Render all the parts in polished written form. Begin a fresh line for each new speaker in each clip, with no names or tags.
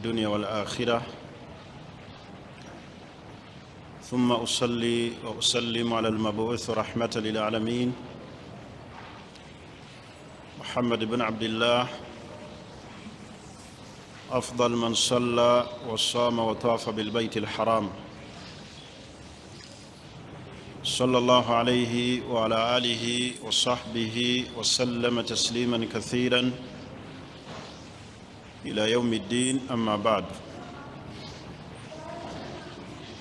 الدنيا والآخرة ثم أصلي وأسلم على المبعوث رحمة للعالمين محمد بن عبد الله أفضل من صلى وصام وطاف بالبيت الحرام صلى الله عليه وعلى آله وصحبه وسلم تسليما كثيرا إلى يوم الدين. أما بعد،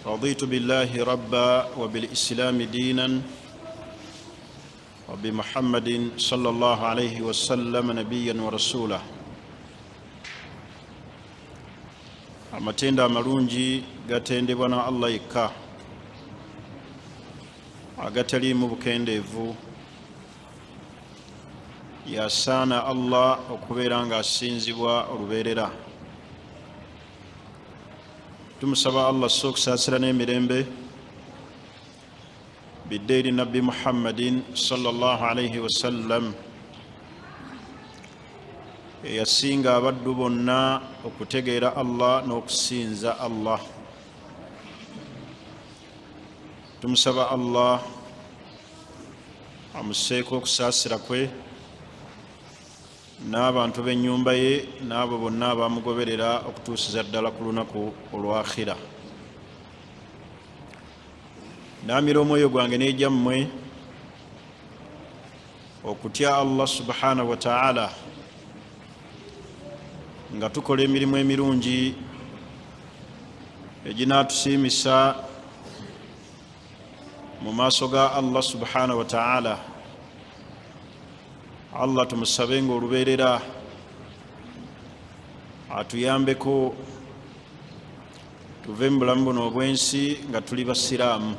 رضيت بالله ربا وبالإسلام دينا وبمحمد صلى الله عليه وسلم نبيا ورسولا. amatenda amalungi gatendebwa na Allah yekka, agataliimu bukendeevu. Yasaana Allah okubeera nga asinzibwa olubeerera. Tumusaba Allah assa okusaasira n'emirembe bidde eri Nabbi Muhammadin sallallahu alayhi wasallam, eyasinga abaddu bonna okutegeera Allah n'okusinza Allah. Tumusaba Allah amuseeko okusaasira kwe n'abantu b'ennyumba ye n'abo bonna abamugoberera okutuusiza ddala ku lunaku olwakhira. Naamira omwoyo gwange n'egyammwe okutya Allah subhanahu wa ta'ala, nga tukola emirimu emirungi eginaatusiimisa mu maaso ga Allah subhanahu wa ta'ala. Allah tumusabe nga olubeerera atuyambeko tuve mu bulamu buno obwensi nga tuli basiraamu.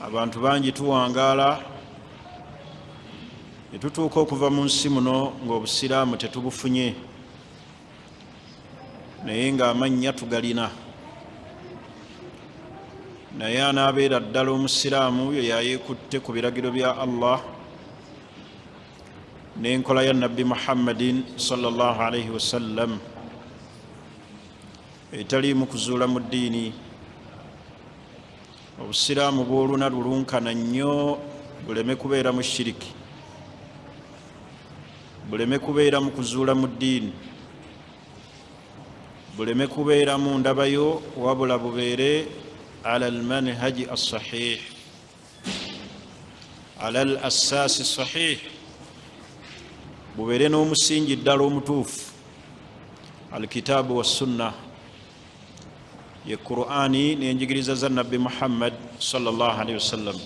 Abantu bangi tuwangaala ne tutuuka okuva mu nsi muno ng'obusiraamu tetubufunye, naye ng'amannya tugalina. Naye anaabeera ddala omusiraamu yo yayeekutte ku biragiro bya Allah n'enkola ya Nabbi Muhammadin sallallahu alayhi wasallam, etaliimu kuzuula mu ddiini. Obusiraamu bw'oluna lulunkana nnyo, buleme kubeera mu shiriki, buleme kubeera mu kuzuula mu ddiini, buleme kubeera mu ndabayo, wabula bubeere ala almanhaji as-sahih, ala al-assaasi as-sahih, bubeere n'omusingi ddala omutuufu, alkitaabu wassunna, ye Qur'ani n'enjigiriza za Nabbi Muhammad sallallahu alayhi wasallam.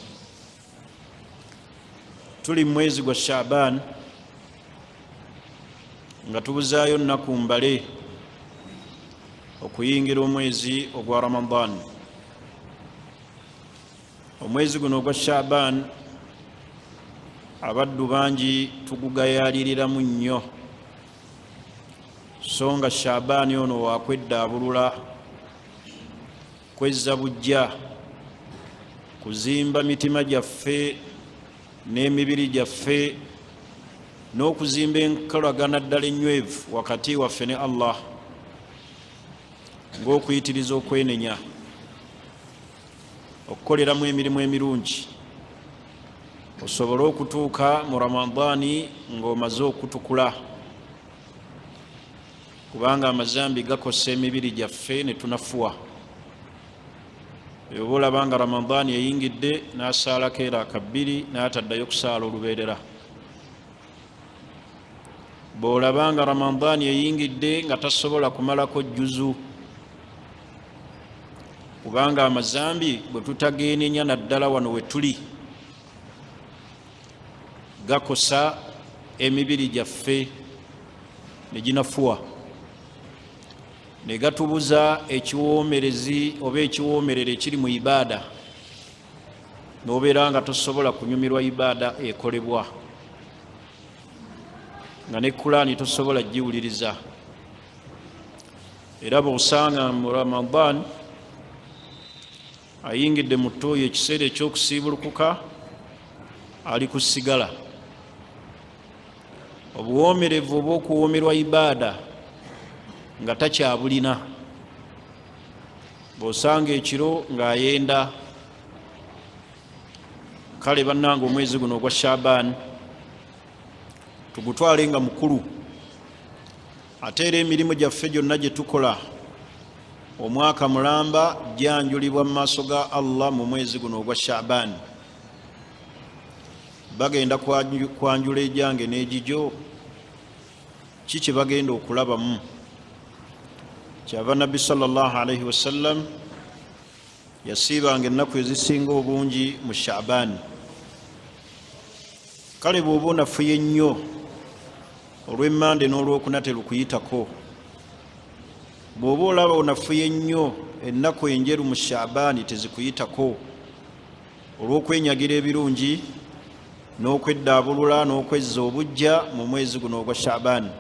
Tuli mu mwezi gwa Shaaban nga tubuzaayo nnaku mbale okuyingira omwezi ogwa Ramadan. Omwezi guno ogwa Shaaban abaddu bangi tugugayaaliriramu nnyo, so nga Shaaban ono wakweddaabulula, kwezza bujja, kuzimba mitima gyaffe n'emibiri gyaffe, n'okuzimba enkolagana ddala ennywevu wakati waffe ne Allah, ng'okuyitiriza okwenenya, okukoleramu emirimu emirungi, osobole okutuuka mu Ramadaani ng'omaze okutukula, kubanga amazambi gakosa emibiri gyaffe ne tunafuwa. Oba olaba nga Ramadaani eyingidde n'asaalako era akabbiri n'ataddayo kusaala olubeerera. Bw'olaba nga Ramadaani eyingidde nga tasobola kumalako jjuzu, kubanga amazambi bwe tutageenenya naddala wano we tuli gakosa emibiri gyaffe ne ginafuwa, ne gatubuza ekiwoomerezi oba ekiwoomerere ekiri mu ibaada, n'obeera nga tosobola kunyumirwa ibaada ekolebwa, nga ne Qur'ani tosobola giwuliriza. Era bw'osanga mu Ramadan ayingidde mu ttooyo ekiseera eky'okusiibulukuka, ali ku sigala. Obuwoomerevu obw'okuwoomerwa ibaada nga takyabulina, bw'osanga ekiro ng'ayenda. Kale bannange, omwezi guno ogwa Shaban tugutwale nga mukulu, ate era emirimu gyaffe gyonna gye tukola omwaka mulamba gyanjulibwa mu maaso ga Allah mu mwezi guno ogwa Shaban. Bagenda kwanjula ejange n'egijo, ki kye bagenda okulabamu? Kyava Nabbi sallallahu alaihi wasallam yasiibanga ennaku ezisinga obungi mu Shaban. Kale bw'oba onafuye nnyo olw'emmande n'olwokuna terukuyitako, bw'oba olaba onafuye nnyo ennaku enjeru mu Shaban tezikuyitako, olw'okwenyagira ebirungi n'okweddaabulula n'okwezza obujja mu mwezi guno ogwa Shaban,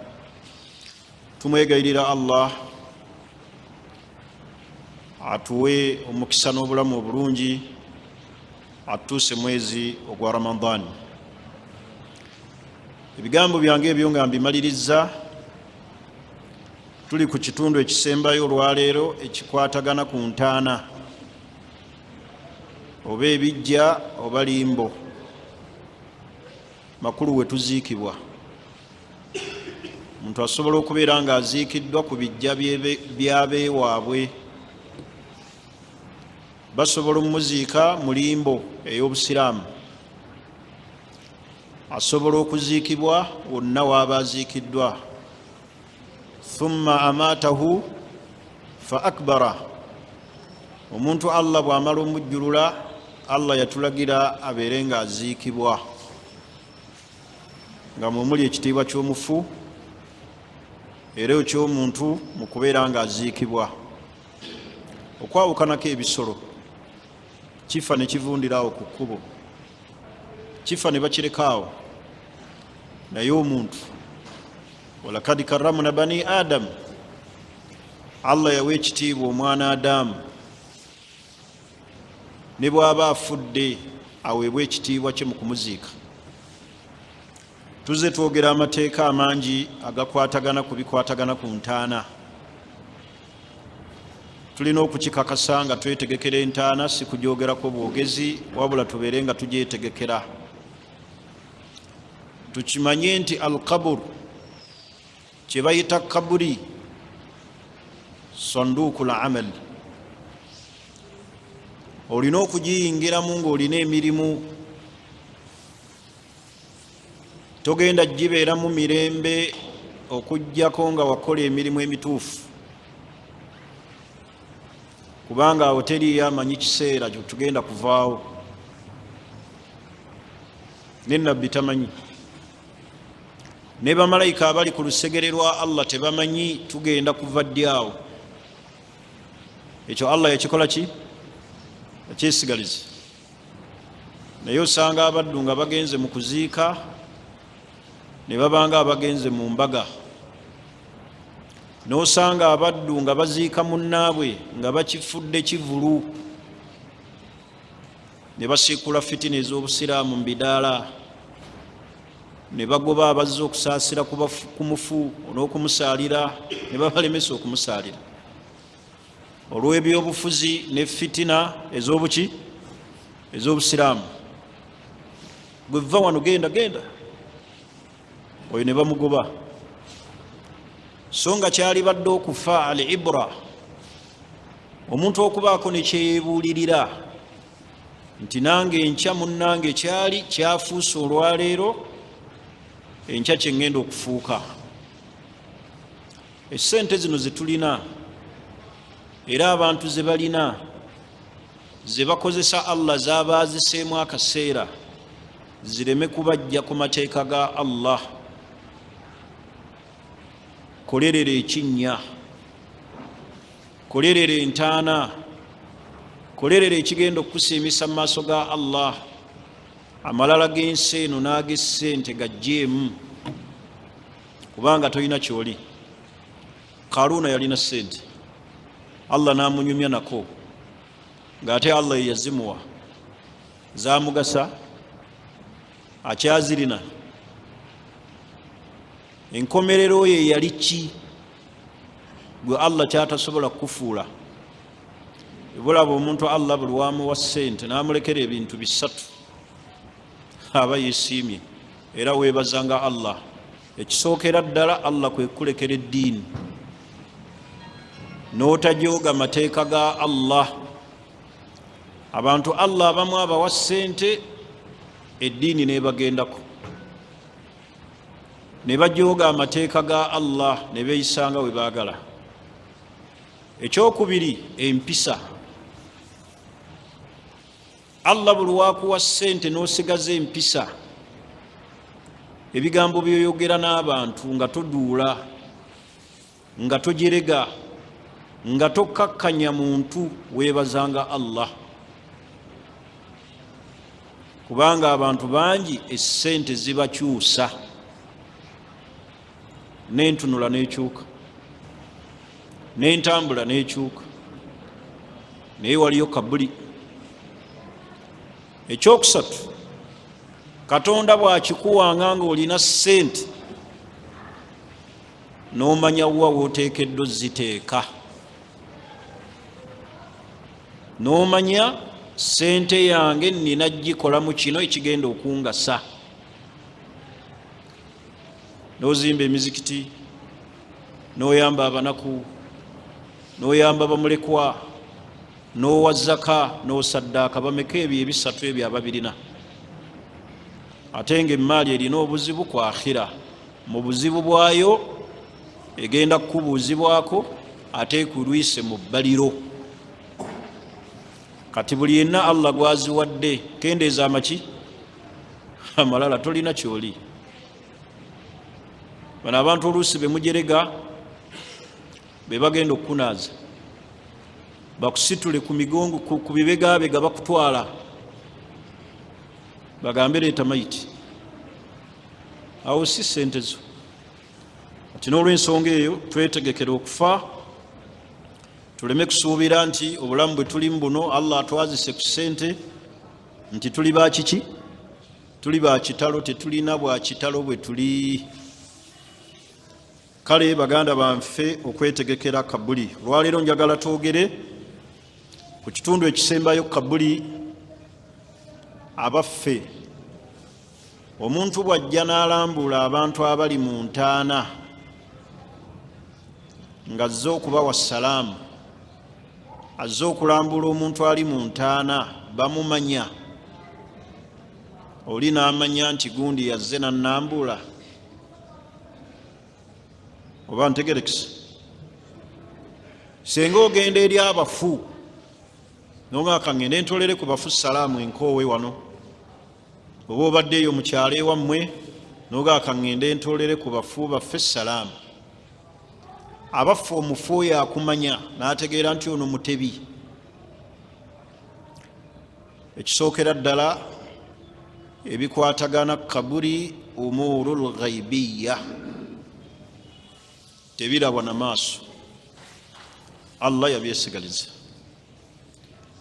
tumwegayirira Allah atuwe omukisa n'obulamu obulungi atuuse mwezi ogwa Ramadan. Ebigambo byange ebyo nga mbimaliriza, tuli ku kitundu ekisembayo olwaleero ekikwatagana ku ntaana, oba ebijja oba limbo, makulu we tuziikibwa. Omuntu asobola okubeera nga aziikiddwa ku bijja by'abeewaabwe, basobola omuziika mu limbo ey'obusiraamu, asobola okuziikibwa wonna waaba aziikiddwa. Thumma amaatahu fa akbara, omuntu Allah bw'amala omujjulula, Allah yatulagira abeere nga aziikibwa nga mumuli ekitiibwa ky'omufu era eky'omuntu mu kubeera nga aziikibwa. Okwawukanako ebisolo, kifa ne kivundirawo ku kkubo, kifa ne bakirekaawo, naye omuntu walakad karramna bani Adam, Allah yawa ekitiibwa omwana Adamu, ne bw'aba afudde aweebwa ekitiibwa kye mu kumuziika. Tuzze twogera amateeka amangi agakwatagana ku bikwatagana ku ntaana. Tulina okukikakasa nga twetegekera entaana, si kugyogerako bwogezi, wabula tubeere nga tugyetegekera. Tukimanye nti al-qabr, kye bayita kaburi, sanduukul amal, olina okugiyingiramu ng'olina emirimu. Togenda gibeeramu mirembe okuggyako nga wakola emirimu emituufu, kubanga awo teriyo amanyi kiseera tugenda kuvaawo, ne nabbi tamanyi, ne bamalayika abali ku lusegere lwa Allah tebamanyi tugenda kuva ddi awo. Ekyo Allah yakikola ki? Ekyesigalize. Naye osanga abaddu nga bagenze mu kuziika ne babanga abagenze mu mbaga, n'osanga abaddu nga baziika munnaabwe nga bakifudde kivulu, ne basiikula fitina ez'obusiraamu mu bidaala, ne bagoba abazze okusaasira ku mufu n'okumusaalira, ne babalemesa okumusaalira olw'ebyobufuzi ne fitina ez'obuki ez'obusiraamu. Bwe vva wano genda oyo ne bamugoba. So nga kyali badde okufa al ibra, omuntu okubaako ne kyeyebuulirira nti nange enkya munnange kyali kyafuuse olwaleero, enkya kye ngenda okufuuka. Essente zino ze tulina era abantu ze balina ze bakozesa Allah z'abaaziseemu akaseera zireme kubajja ku mateeka ga Allah. Kolerera ekinnya, kolerera entaana, kolerera ekigenda okukusiimisa mu maaso ga Allah. Amalala g'ensi eno n'ag'essente gajjeemu, kubanga tolina kyoli. Karuuna yalina ssente, Allah n'amunyumya nako, ng'ate Allah ye yazimuwa. Zaamugasa? Akyazirina? Enkomerero ye yali ki? gwe Allah kyatasobola kufuula. Bulaba omuntu Allah buli wamuwa ssente n'amulekera ebintu bisatu aba yesiimye era weebazanga Allah. Ekisookera ddala Allah kwe kulekera eddiini n'otajooga mateeka ga Allah. Abantu Allah abamu abawa ssente eddiini nebagendako ne bajooga amateeka ga Allah ne beeyisanga we baagala. Ekyokubiri, empisa. Allah buli wakuwa ssente n'osigaza empisa, ebigambo byoyogera n'abantu nga toduula, nga tojerega, nga tokkakkanya muntu, weebazanga Allah. Kubanga abantu bangi essente zibakyusa, n'entunula n'ekyuka, n'entambula n'ekyuka, naye waliyo kabuli. Ekyokusatu, Katonda bw'akikuwanga ng'olina ssente n'omanya wa w'oteekeddwa ziteeka, n'omanya ssente yange nina gikola mu kino ekigenda okungasa. N'ozimba emizikiti, n'oyamba abanaku, n'oyamba bamulekwa, n'owa zaka, n'osaddaaka. Bameka ebyo ebisatu ebyo ababirina? Ate nga emmaali erina obuzibu ku akhira. Mu buzibu bwayo egenda kukubuuzibwako ate ekulwise mu bbaliro. Kati buli yenna Allah gwaziwadde kendeeza amaki amalala, tolina kyoli. Bano abantu oluusi be mujerega be bagenda okukunaaza, bakusitule ku migongo, ku bibegabega bakutwala bagambe leeta mayiti. Awo si ssente zo. Ati n'olw'ensonga eyo twetegekere okufa, tuleme kusuubira nti obulamu bwe tulimu buno Allah atwazise ku ssente nti tuli ba kiki? Tuli ba kitalo, tetulina bwa kitalo bwe tuli. Kale baganda banfe okwetegekera kabuli. Lwaleero njagala twogere ku kitundu ekisembayo kabuli. Abaffe, omuntu bw'ajja n'alambula abantu abali mu ntaana ng'azze okubawa salaamu, azze okulambula omuntu ali mu ntaana, bamumanya. Oli n'amanya nti gundi yazze n'annambula? Oba ntegerekese? Senga ogenda eri abafu nongaka ngende ntolere ku bafu salaamu enkoowe wano, oba obaddeeyo mu kyalo ewammwe nogaka ngende ntolere ku bafu baffe salaamu. Abafu omufu oyo akumanya n'ategeera nti ono mutebi. Ekisookera ddala ebikwatagana kaburi umuurul ghaibiya, tebirabwa na maaso. Allah yabyesigaliza.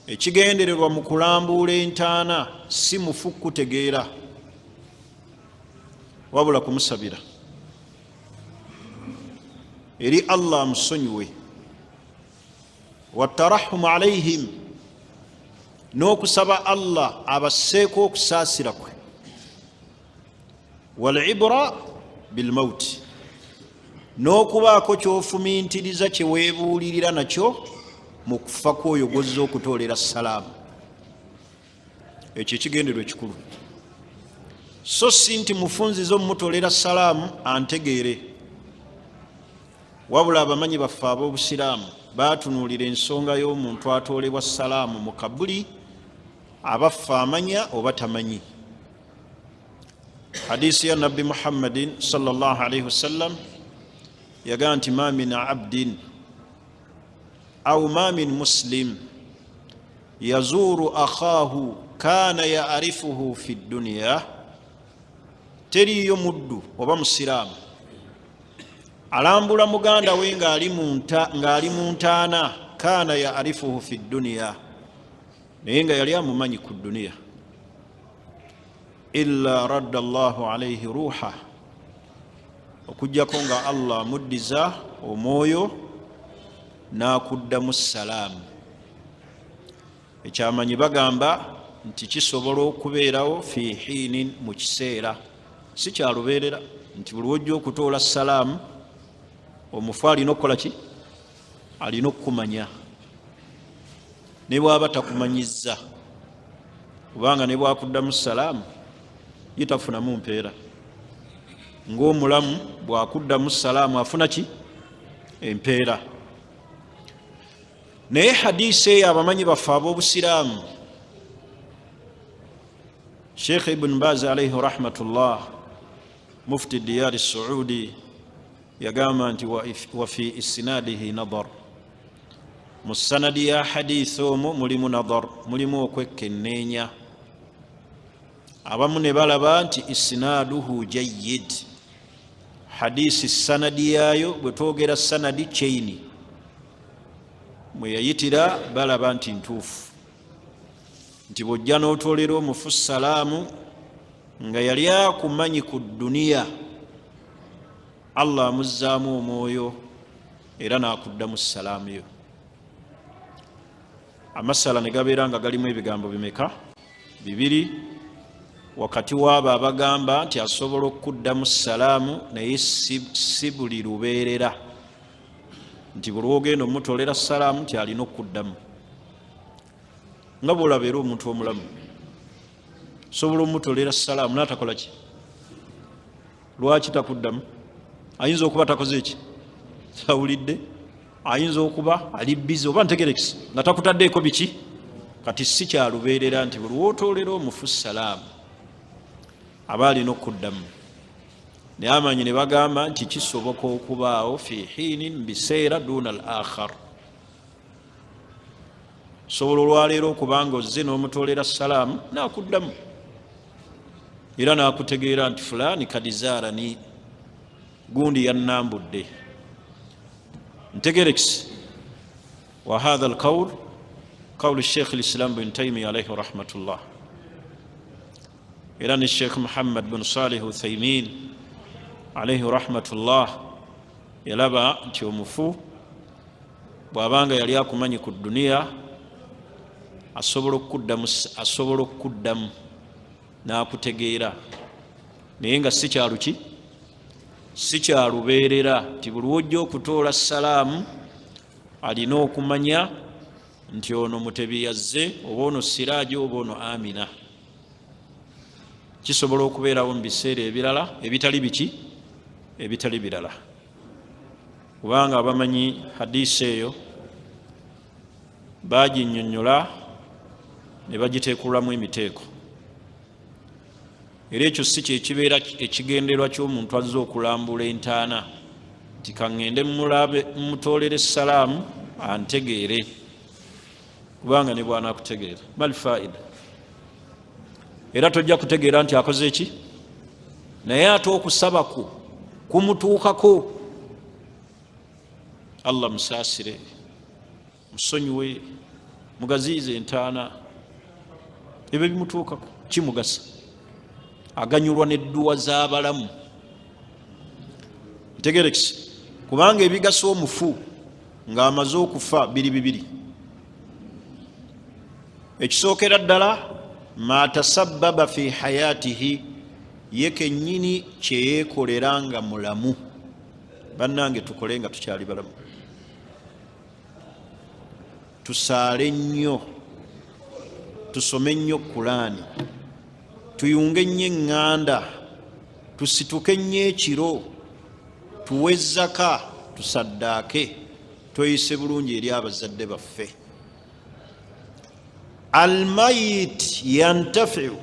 Ekigendererwa mu kulambuula entaana si mufu kutegeera, wabula kumusabira eri Allah amusonyiwe. Watarahumu alaihim, n'okusaba Allah abasseeko okusaasira kwe. Walibra bilmauti, n'okubaako ky'ofumintiriza kye weebuulirira nakyo mu kufa kwoyo gw'ozze okutoolera salaamu. Ekyo ekigendererwa ekikulu. So si nti mufunziza omutolera salaamu antegeere, wabula abamanyi baffe ab'obusiraamu baatunuulira ensonga y'omuntu atoolebwa salaamu mu kabuli, abaffe amanya oba tamanyi. Hadiisi ya Nabbi Muhammadin sallallahu alaihi wasallam yagaa nti ma min abdin au ma min muslim yazuru akhaahu kana yaarifuhu fi dunya, teriyo muddu oba musiraamu alambula muganda we ng'ali mu ntaana, kana yaarifuhu fi dunya, naye nga yali amumanyi ku duniya, illa radda Allahu alayhi ruha, okujjako nga Allah amuddiza omwoyo n'akuddamu salaamu. Ekyamanyi bagamba nti kisobola okubeerawo fi hiinin, mu kiseera, si kyalubeerera, nti buli wojja okutoola salaamu omufu alina okukola ki? Alina okukumanya. Ne bw'aba takumanyizza, kubanga ne bwakuddamu salaamu ye tafunamu mpeera. Ng'omulamu bw'akuddamu salaamu afuna ki? Empeera. Naye hadiisi eyo abamanyi baffe ab'obusiraamu, Sheikh Ibn Baz alayhi rahmatullah, mufti Diyar Saudi, yagamba nti wa fi isnadihi nadar, mu sanadi ya hadiisi omwo mulimu nadar, mulimu okwekenneenya. Abamu ne balaba nti isnaduhu jayyid, hadiisi sanadi yaayo, bwe twogera sanadi chaini mwe yayitira, balaba nti ntuufu, nti bw'ojja n'otoolera omufu salaamu nga yali akumanyi ku duniya, Allah amuzzaamu omwoyo era n'akuddamu salaamu yo. Amasala ne gabeera nga galimu ebigambo bimeka? Bibiri. Wakati w'abo abagamba nti asobola okuddamu salaamu naye si buli lubeerera, nti buli ogenda omutolera salaamu nti alina okuddamu. Nga bw'olabeera omuntu omulamu, sobola omutolera salaamu n'atakola ki? Lwaki takuddamu? Ayinza okuba takoze ki? Tawulidde. Ayinza okuba ali bizi, oba ntegerekisi nga takutaddeeko biki? Kati si kyalubeerera nti buli wootolera omufu salaamu aba alina okuddamu. Naye amanyi ne bagamba nti kisoboka okubaawo fi hiinin, biseera duna al akhar. Sobola olwaleero okubanga ozze n'omutolera salaamu n'akuddamu era n'akutegeera nti fulaani kadizaarani, gundi yannambudde. Ntegerekisi. Wa hadha alqawl qawl Sheikh al-Islam bin Taymiyyah alayhi rahmatullah, era ne Sheikh Muhammad bin Salih Uthaymin alayhi rahmatullah yalaba nti omufu bw'abanga yali akumanyi ku duniya asobola okuddamu n'akutegeera, naye nga si kyaluki? Si kyalubeerera, nti buli wojja okutoola salaamu alina okumanya nti ono Mutebi yazze, oba ono Siraaji, oba ono Amina. Kisobola okubeerawo mu biseera ebirala ebitali biki? Ebitali birala. Kubanga abamanyi hadiisi eyo baginnyonnyola ne bagiteekulamu emiteeko, era ekyo si kyekibeera ekigenderwa ky'omuntu azze okulambula entaana nti kaŋŋende mmutoolera essalaamu antegeere, kubanga ne bw'anaakutegeera mal faida. Era tojja kutegeera nti akoze ki? Naye ate okusaba kumutuukako. Allah musaasire, musonyiwe, mugaziize entaana, ebyo bimutuukako kimugasa, aganyulwa n'edduwa z'abalamu. Ntegerekisi, kubanga ebigasa omufu ng'amaze okufa biri bibiri. Ekisookera ddala ma tasabbaba fi hayatihi, ye kennyini kye yeekolera nga mulamu. Bannange tukole nga tukyali balamu, tusaale nnyo, tusome nnyo Kulaani, tuyunge nnyo eŋŋanda, tusituke nnyo ekiro, tuwe zaka, tusaddaake, tweyise bulungi eri abazadde baffe. Almayit yantafiu,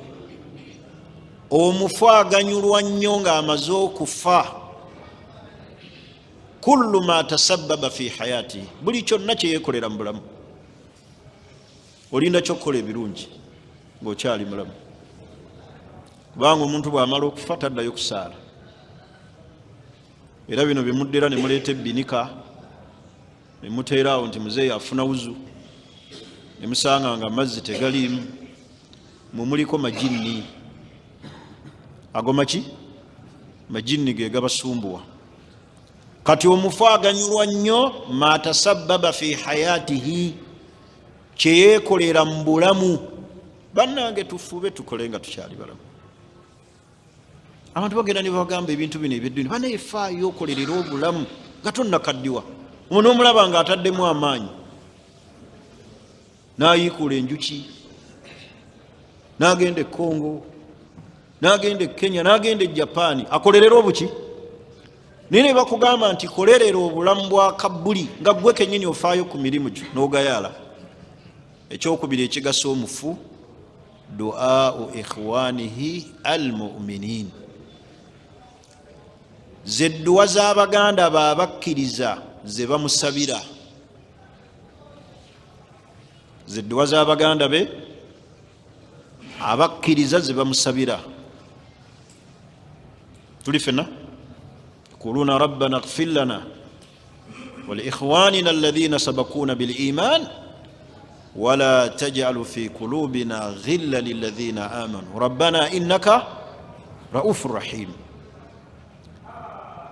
omufu aganyulwa nnyo ng'amaze okufa. Kullu ma tasabbaba fi hayati, buli kyonna kye yeekolera mu bulamu. Olinda kyokkola ebirungi ng'okyali mulamu, kubanga omuntu bw'amala okufa taddayo kusaala. Era bino bye muddira ne muleeta ebbinika ne muteeraawo nti muzeeyi afuna wuzu, ne musanga nga amazzi tegaliimu, mumuliko majinni. Ago maki? Majinni ge gabasumbuwa. kati omufu aganyulwa nnyo ma tasabbaba fi hayatihi, kyeyeekolera mu bulamu. Bannange tufube tukole nga tukyali balamu. Abantu bagenda ne bagamba ebintu bino ebyeddiini, baneefaayo okolerera obulamu nga tonnakaddiwa. Ono omulaba nga ataddemu amaanyi, n'ayiikula enjuki, n'agenda e Congo, n'agenda e Kenya, n'agenda e Japan, akolerera obuki? Naye ne bakugamba nti kolerera obulamu bwa kabbuli nga gwe kennyini ofaayo ku mirimu gyo n'ogayaala. Ekyokubiri ekigasa omufu, du'aau ikhwanihi almu'minin, ze dduwa z'abaganda babakkiriza ze bamusabira. Ze dduwa z'abaganda be abakkiriza ze bamusabira. Tuli fenna yaquluna rabbana ighfir lana wa li ikhwanina alladhina sabaquna bil iman wala taj'al fi qulubina ghilla lil ladhina amanu rabbana innaka raufur rahim.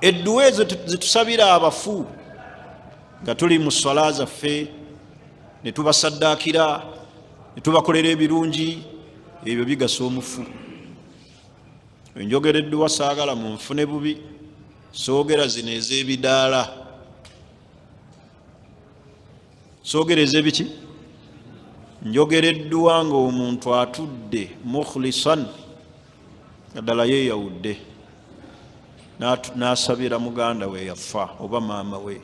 Edduwa ezo zetusabira abafu nga tuli mu swala zaffe, ne tubasaddaakira, ne tubakolera ebirungi, ebyo bigasa omufu. Enjogera edduwa saagala munfune bubi, soogera zino ez'ebidaala. Soogera ez'ebiki? Njogera edduwa ng'omuntu atudde mukhlisan, naddala yeeyawudde, n'asabira muganda we yafa oba maama we,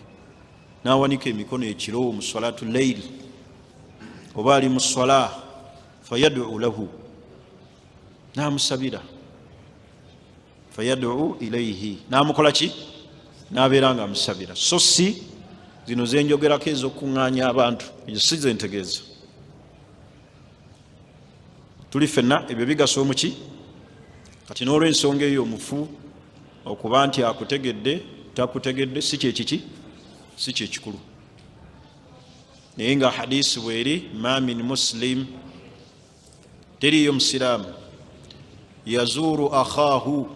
n'awanika emikono ekiro mu salatu layli, oba ali mu swala, fayad'u lahu, n'amusabira, fayad'u ilayhi, n'amukola ki? N'abeera nga amusabira. So si zino zenjogerako ez'okuŋŋaanya abantu, ezo si zentegeeza. Tuli fenna ebyo bigasa omuki? Kati n'olw'ensonga eyo omufu okuba nti akutegedde takutegedde si kyekiki? Si kyekikulu. Naye nga hadisi bweri, ma min muslim, teriyo musiraamu yazuru akhaahu,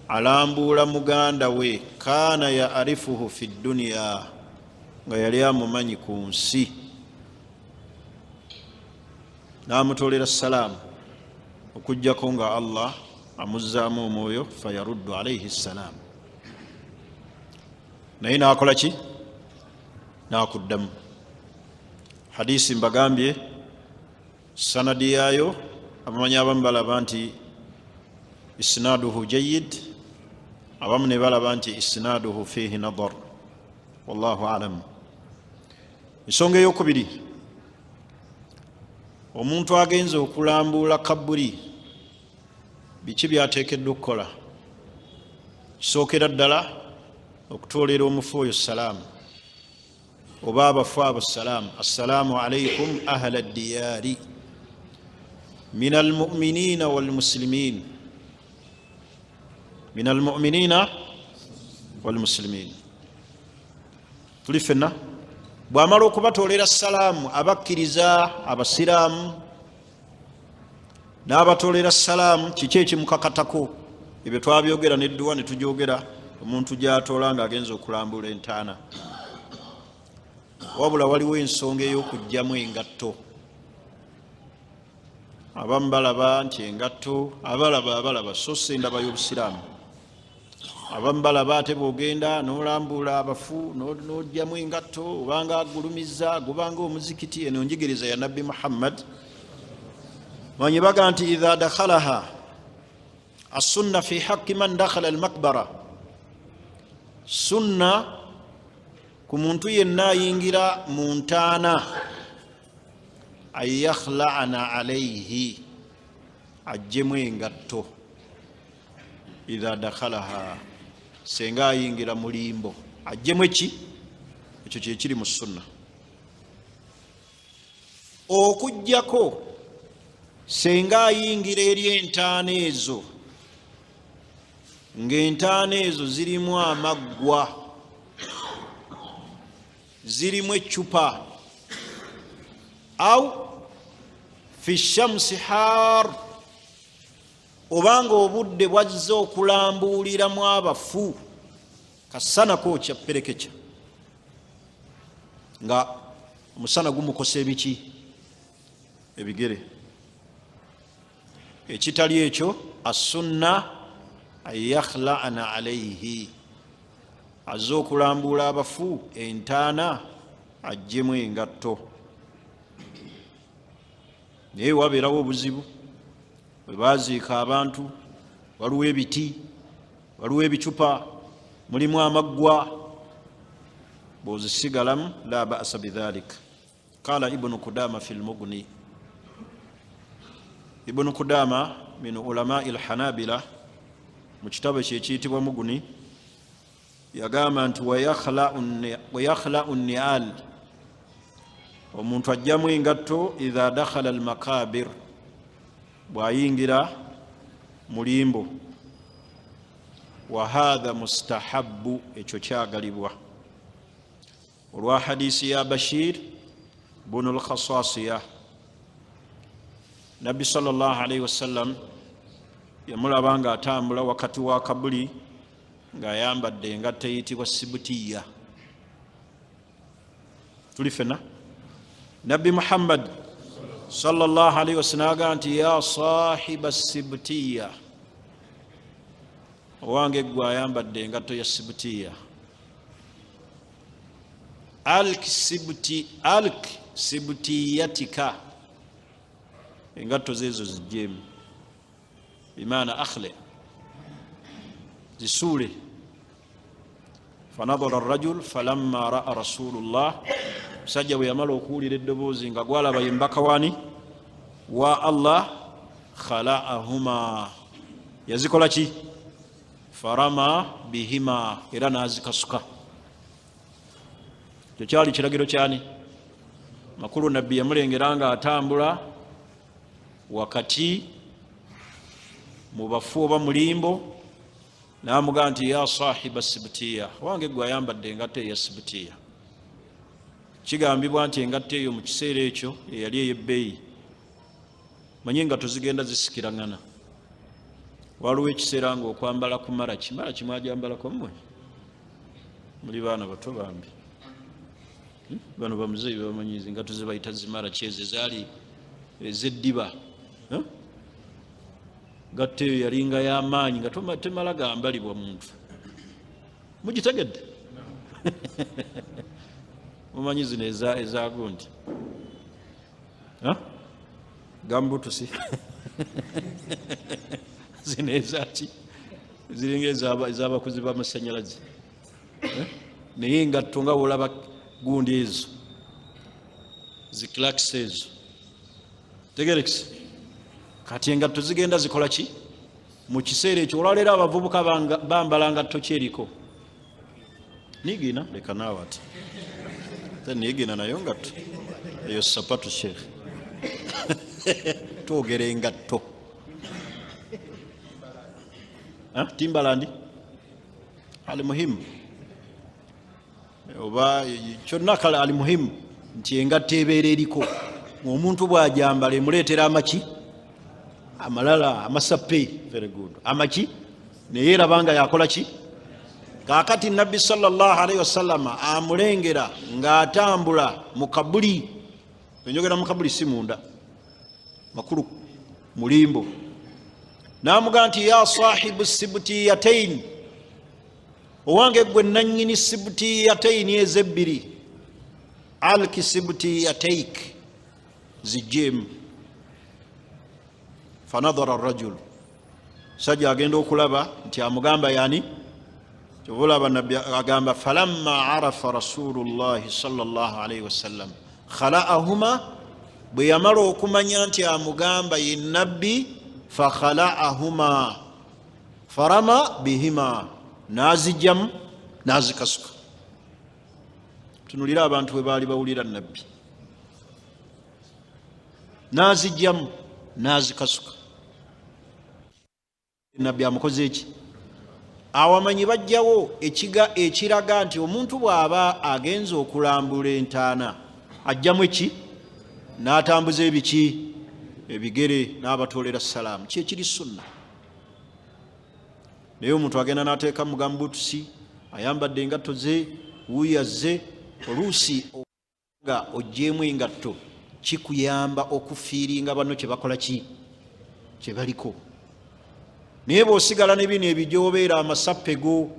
alambuula muganda we, kaana yaarifuhu fi dduniya, nga yali amumanyi ku nsi, n'amutolera salaamu okujjako nga Allah amuzzaamu omwoyo, fayaruddu alayhi salaamu, naye n'akola ki? N'akuddamu. Hadisi mbagambye sanadi yaayo abamanyi abamu balaba nti isnaaduhu jayyid, abamu ne balaba nti isnaaduhu fiihi nadar, wallahu alam. Ensonga ey'okubiri, omuntu agenze okulambuula kabbuli, biki byateekeddwa okukola? Kisookera ddala okutwolera omufu oyo salaamu, oba abafu abo salaamu, assalaamu alaikum ahla ddiyaari min almu'minina walmuslimin, min almu'minina walmuslimin. Tuli fenna bw'amala okubatolera salaamu abakkiriza abasiraamu n'abatolera salaamu, kiki ekimukakatako? Ebyo twabyogera n'edduwa ne tujogera omuntu gy'atoola ng'agenza okulambula entaana. Wabula waliwo ensonga ey'okugyamu engatto. Abamu balaba nti engatto, abalaba so si ndaba y'obusiraamu. Abamu balaba ate bw'ogenda n'olambula abafu n'ogyamu engatto, obanga agulumizza gubanga omuzikiti. Eno njigiriza ya Nabbi Muhammad. Manyi baga nti idha dakhalaha as-sunna fi haqqi man dakhala al-makbara, sunna ku muntu yenna ayingira mu ntaana, an yakhla'ana alayhi, ajjemu engatto. Idha dakhalaha, senga ayingira mulimbo, ajjemu eki? Ekyo kyekiri mu sunna. Okujjako senga ayingira eri entaana ezo, ng'entaana ezo zirimu amaggwa, zirimu eccupa, au fi shamsi har, obanga obudde bwazze okulambuliramu abafu kasana kookya perekecha nga omusana gumukosa ebiki ebigere ekitali ekyo assunna ayakhla'ana alayhi azze okulambula abafu entaana ajjemu engatto naye wabeerawo obuzibu bwe baziika abantu waliwo ebiti waliwo ebicupa mulimu amaggwa bwozisigalamu la ba'sa bidhalik qala ibnu kudama fi lmugni ibnu kudama min ulamai lhanabila mu kitabo kyekiyitibwa muguni yagamba nti wayakhla'u ni'al omuntu ajjamu engatto idha dakhala almakabir bwayingira mulimbo wa hadha mustahabbu ekyo kyagalibwa olwa hadisi ya Bashir bunu al-Khasasiya Nabbi sallallahu alayhi wasallam yamulaba nga atambula wakati wa kabuli ng'ayambadde engatto eyitibwa sibutiya tuli fena Nabbi Muhammad sallallahu alayhi wasallam aga nti ya sahiba sibutiya owange gwe ayambadde engatto ya sibutiya alk sibutiyatika engatto zezo zijjemu bimaana akhli zisuule fanadhara arrajul falamma ra'a rasulullah musajja bwe yamala okuwulira eddoboozi nga gwalaba yembaka wani wa Allah khala'ahuma yazikola ki farama bihima era nazikasuka kyo kyali kiragiro kyani makulu nabbi yamulengera nga atambula wakati mu bafu oba mulimbo namugaa nti ya sahiba sibutiya wange gwe ayambadde engatto eya sibutiya kigambibwa nti engatto eyo mu kiseera ekyo eyali ey'ebbeeyi manyi engatto zigenda zisikirangana waliwo ekiseera nga okwambala ku maraki mwajambalako mmwe muli baana bato bambi bano bamuzeeyi bamanyizi engatto zebayita zimaraki ezo zaali ez'eddiba gatto eyo yalinga y'amaanyi nga temala gambalibwa muntu mugitegedde mumanyi zino ezagundi gambutusi zino ezaki ziringa ezabakozi b'amasanyalaze naye ngatto nga wolaba gundi ezo zikilakisi ezo tegerekisi kati engatto zigenda zikola ki mu kiseera ekyo olwaleero abavubuka bambala ngatto kyeriko nigina leka naawe ati nigina nayo ngatto eyo sapatu sheekh twogera engatto timbalandi ali muhimu oba kyonna kale ali muhimu nti engatto ebeera eriko omuntu bw'ajambala emuleetera amaki amalala amasappe very good amaki naye eraba nga yakola ki kaakati nabbi sallallahu alayhi wasallama amulengera ng'atambula mu kabuli enjogera mu kabuli si munda makulu mulimbo namugaa nti ya sahibu sibutiyataini owange gwe nannyini sibutiyataini ezebbiri alki sibutiyataik zijjemu fanadhara arrajul sajja agenda okulaba nti amugamba yani kyobulaba nabbi agamba falamma arafa rasulullahi sallallahu alayhi wasallam khala'ahuma bwe yamala okumanya nti amugamba ye nabbi fakhala'ahuma farama bihima nazijjamu nazikasuka tunulira abantu bwe baali bawulira nabbi nazijjamu nazikasuka nabbi amukoze eki awamanyi bajjawo ekiraga nti omuntu bw'aba agenza okulambula entaana ajjamu eki n'atambuza ebiki ebigere n'abatolera salaamu kyekiri sunna naye omuntu agenda n'ateeka mugambutusi ayambadde engatto ze wuyaze oluusi nga ogyemu engatto kikuyamba okufiiringa banno kyebakola ki kyebaliko naye bw'osigala ne bino ebijoobeera amasappego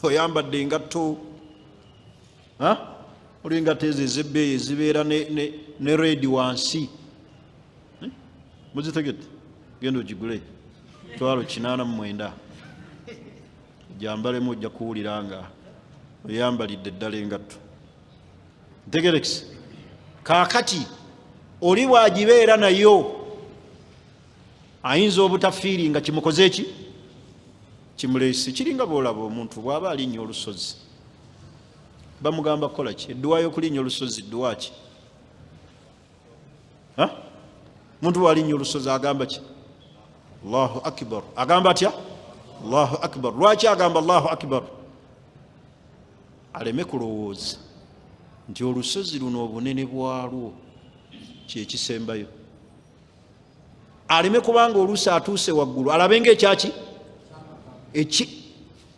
oyambadde engatto olingatto ezo ezebbeeyi ezibeera ne redi wansi muzitegedde genda ogigule $89 gyambalemu ojja kuwulira nga oyambalidde eddala engatto ntegerekisi kaakati oli bwagibeera nayo ayinza obutafiiri nga kimukoze eki kimuleesi kiringa bwolaba omuntu bw'aba alinnya olusozi bamugamba kukola ki edduwa y'okulinnya olusozi dduwa ki muntu bw'alinnya olusozi agamba ki Allahu akbar agamba atya Allahu akbar lwaki agamba Allahu akbar aleme kulowooza nti olusozi luno obunene bwalwo kyekisembayo aleme kubanga oluusi atuuse waggulu alabe ngaekyaki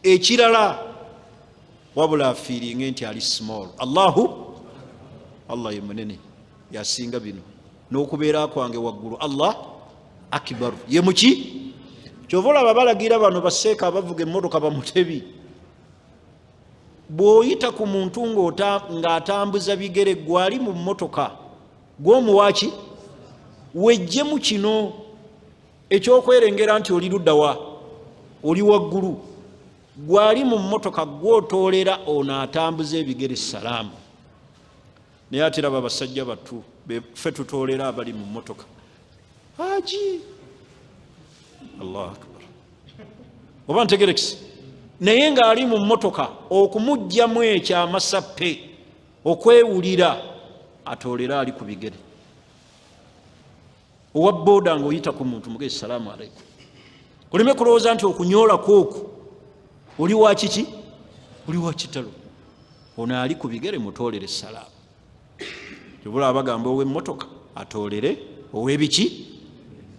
ekirala wabula afiiringe nti ali small Allah ye munene yasinga bino n'okubeera kwange waggulu Allah akbar ye muki kyova olaba balagira bano baseeka abavuga emmotoka bamutebi bw'oyita ku muntu ng'atambuza bigere gwali mu mmotoka gw'omuwaaki wejjemu kino ekyokwerengera nti oli luddawa oli waggulu gwali mu mmotoka gwotoolera ono atambuza ebigere salaamu naye ate raba basajja battu ffe tutoolera abali mu mmotoka haji Allahu akbar oba ntegerekisi naye ng'ali mu mmotoka okumugjamu ekyamasappe okwewulira atoolera ali ku bigere owa booda ng'oyita ku muntu mugezi salaamu alaikum oleme kulowooza nti okunyoolako okwo oli wa kiki oli wa kitalo ono ali ku bigere mutoolere salaamu kyobula abagamba ow'emmotoka atoolere ow'ebiki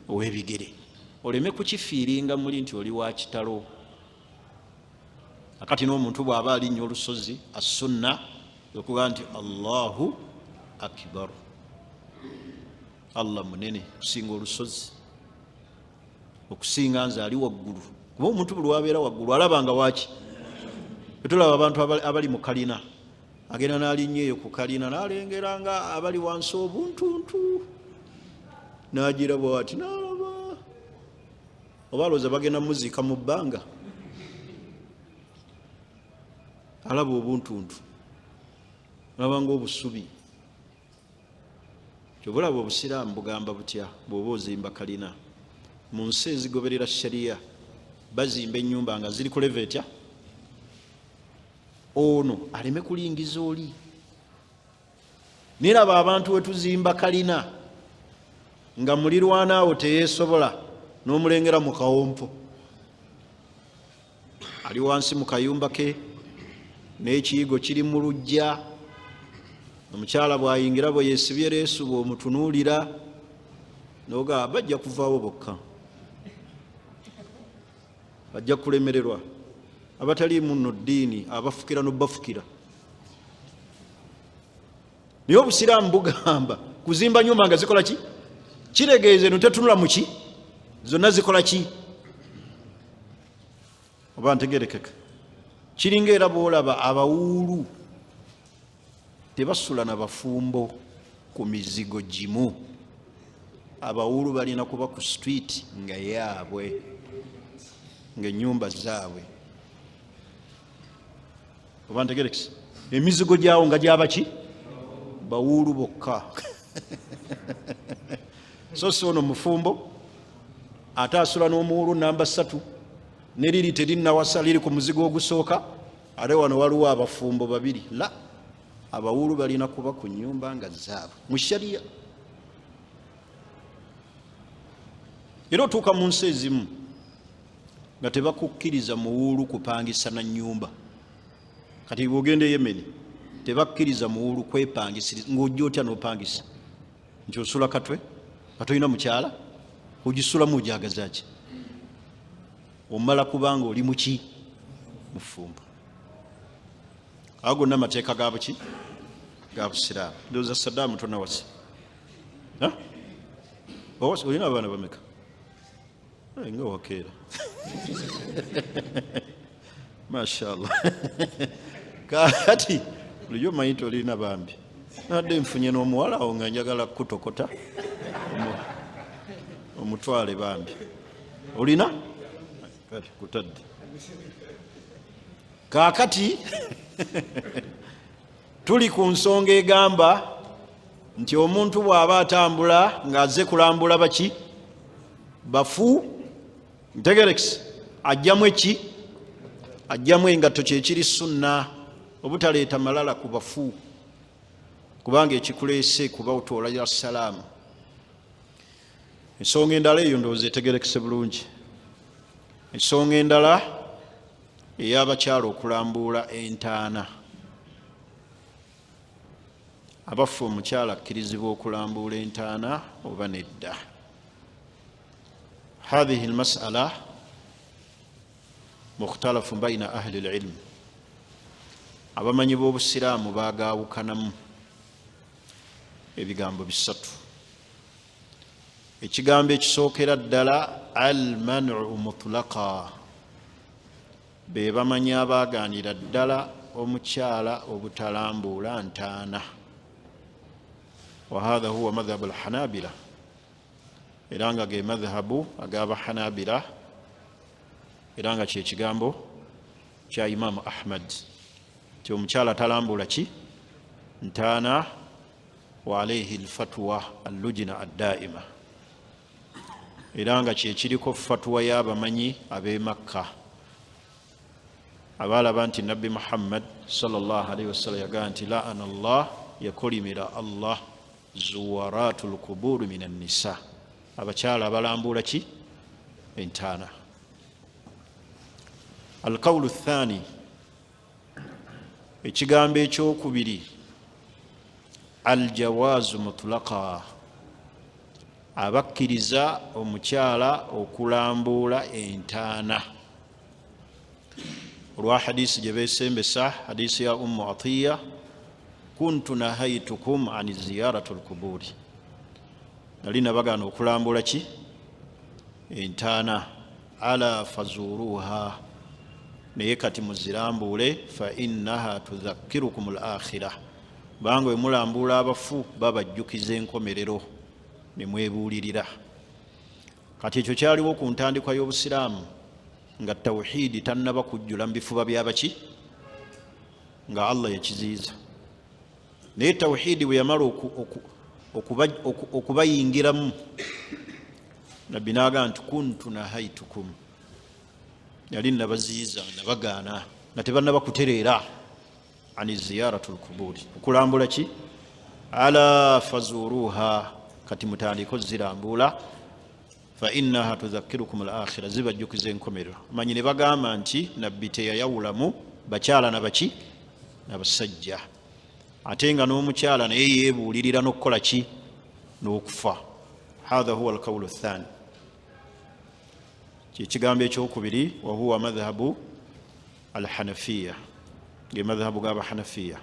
ow'ebigere oleme kukifiiringa muli nti oli wa kitalo akati n'omuntu bw'aba alinnya olusozi assunna okuga nti Allahu akbar Allah munene okusinga olusozi okusinga nze ali waggulu kuba omuntu buli wabeera waggulu alabanga waaki etulaba abantu abali mu kalina agenda n'alinnya eyo ku kalina n'alengera nga abali wansi obuntuntu n'agiraba ati n'alaba oba alowooza bagenda muziika mu bbanga alaba obuntuntu alabanga obusubi kyobulaba obusiraamu bugamba butya bw'oba ozimba kalina mu nsi ezigoberera shariya bazimba ennyumba nga ziri ku leva etya ono aleme kulingiza oli niraba abantu wetuzimba kalina nga mulirwanaawo teyeesobola n'omulengera mu kawompo ali wansi mu kayumba ke n'ekiyigo kiri mu luggya omukyala bw'ayingira bwe yeesibye leesu bw'omutunuulira noga bajja kuvaawo bokka bajja kulemererwa abatali muno ddiini abafukira n'obafukira naye obusiraamu bugamba kuzimba nyumba nga zikola ki kiregeeze no tetunula mu ki zonna zikola ki oba ntegerekeka kiringa era bw'olaba abawuulu tebasula na bafumbo ku mizigo gimu abawuulu balina kuba ku street nga yaabwe ng'ennyumba zaabwe oba ntegerekisa emizigo gyawo nga gyaba ki bawuulu bokka so si ono mufumbo ate asula n'omuwuulu namba 3 neriri terinawasa liri ku muzigo ogusooka ate wano waliwo abafumbo 2 la abawuulu balina kuba ku nnyumba nga zaabwe mu shariya era otuuka mu nsi ezimu nga tebakukkiriza muwuulu kupangisa na nnyumba kati bw'ogenda e Yemeni tebakkiriza muwuulu kwepangisiriza ng'ojja otya n'opangisa nti osula katwe katolina mukyala ogisulamu ojagaza ki omala kubanga oli muki mufumbo ago gonna mateeka ga buki ga busiraamu. Ndowooza Saddaamu tonawasi olina abaana bameka nga wakeera mashallah kati bulijjo omanyi nti olina bambi nadde nfunye n'omuwala awo nga njagala kutokota omutwale bambi olina kati kutadde kaakati tuli ku nsonga egamba nti omuntu bw'aba atambula ng'azze kulambula baki bafu ntegerekisi ajjamu eki ajjamu engatto kyekiri sunna obutaleeta malala ku bafu kubanga ekikuleese kuba otwolayo salaamu. Ensonga endala eyo ndowooza etegerekese bulungi. Ensonga endala ey'abakyala okulambuula entaana. Abafu omukyala akkirizibwa okulambuula entaana oba nedda? هذه المسألة مختلف بين أهل العلم. abamanyi b'obusiraamu baagaawukanamu ebigambo bisatu. Ekigambo ekisookera ddala al-man'u mutlaqa, be bamanyi abaagaanira ddala omukyala obutalambuula ntaana. وهذا هو مذهب الحنابلة. era nga ge madhhabu ag'abahanabira era nga kyekigambo kya Imaamu Ahmad ti omukyala talambula ki ntaana wa alayhi alfatwa allujna addaima era nga kyekiriko fatwa y'abamanyi ab'e Makka abaalaba nti Nabbi Muhammad sallallahu alayhi wasallam yagaa nti la'ana Allah yakolimira Allah zuwaratul kuburi minan nisa, abakyala abalambula ki entaana. Alqawlu thani, ekigambo ekyokubiri aljawaazu mutlaqa, abakkiriza omukyala okulambuula entaana olwa hadisi gye beesembesa, hadisi ya Ummu Atiya, kuntu nahaytukum ani ziyaratul kuburi, nali nabagaana okulambula ki entaana, ala fazuruha, naye kati muzirambuule, fa innaha tudhakkirukum al-akhirah, banga bwe mulambula abafu babajjukiza enkomerero ne mwebuulirira. Kati ekyo kyaliwo ku ntandikwa y'obusiraamu nga tawhidi tannaba kujjula mu bifuba by'abaki nga Allah yakiziyiza, naye tawhidi bwe yamala okubayingiramu, nabbi n'agamba nti kuntu nahaytukum, yali nabaziyiza nabagaana nga tebannaba kutereera ani ziyaratul kuburi, okulambula ki ala fazuruha, kati mutandika ozirambula, fa innaha tudhakkirukum al-akhirah, zibajjukiza enkomerero. Manyi ne bagamba nti nabbi teyayawulamu bakyala nabaki n'abasajja, ate nga n'omukyala naye yeebuulirira n'okukola ki n'okufa. Hadha huwa alqawlu thani, kyekigambo ekyokubiri, wa huwa madhhabu alhanafiya, ge madhhabu g'abahanafiya.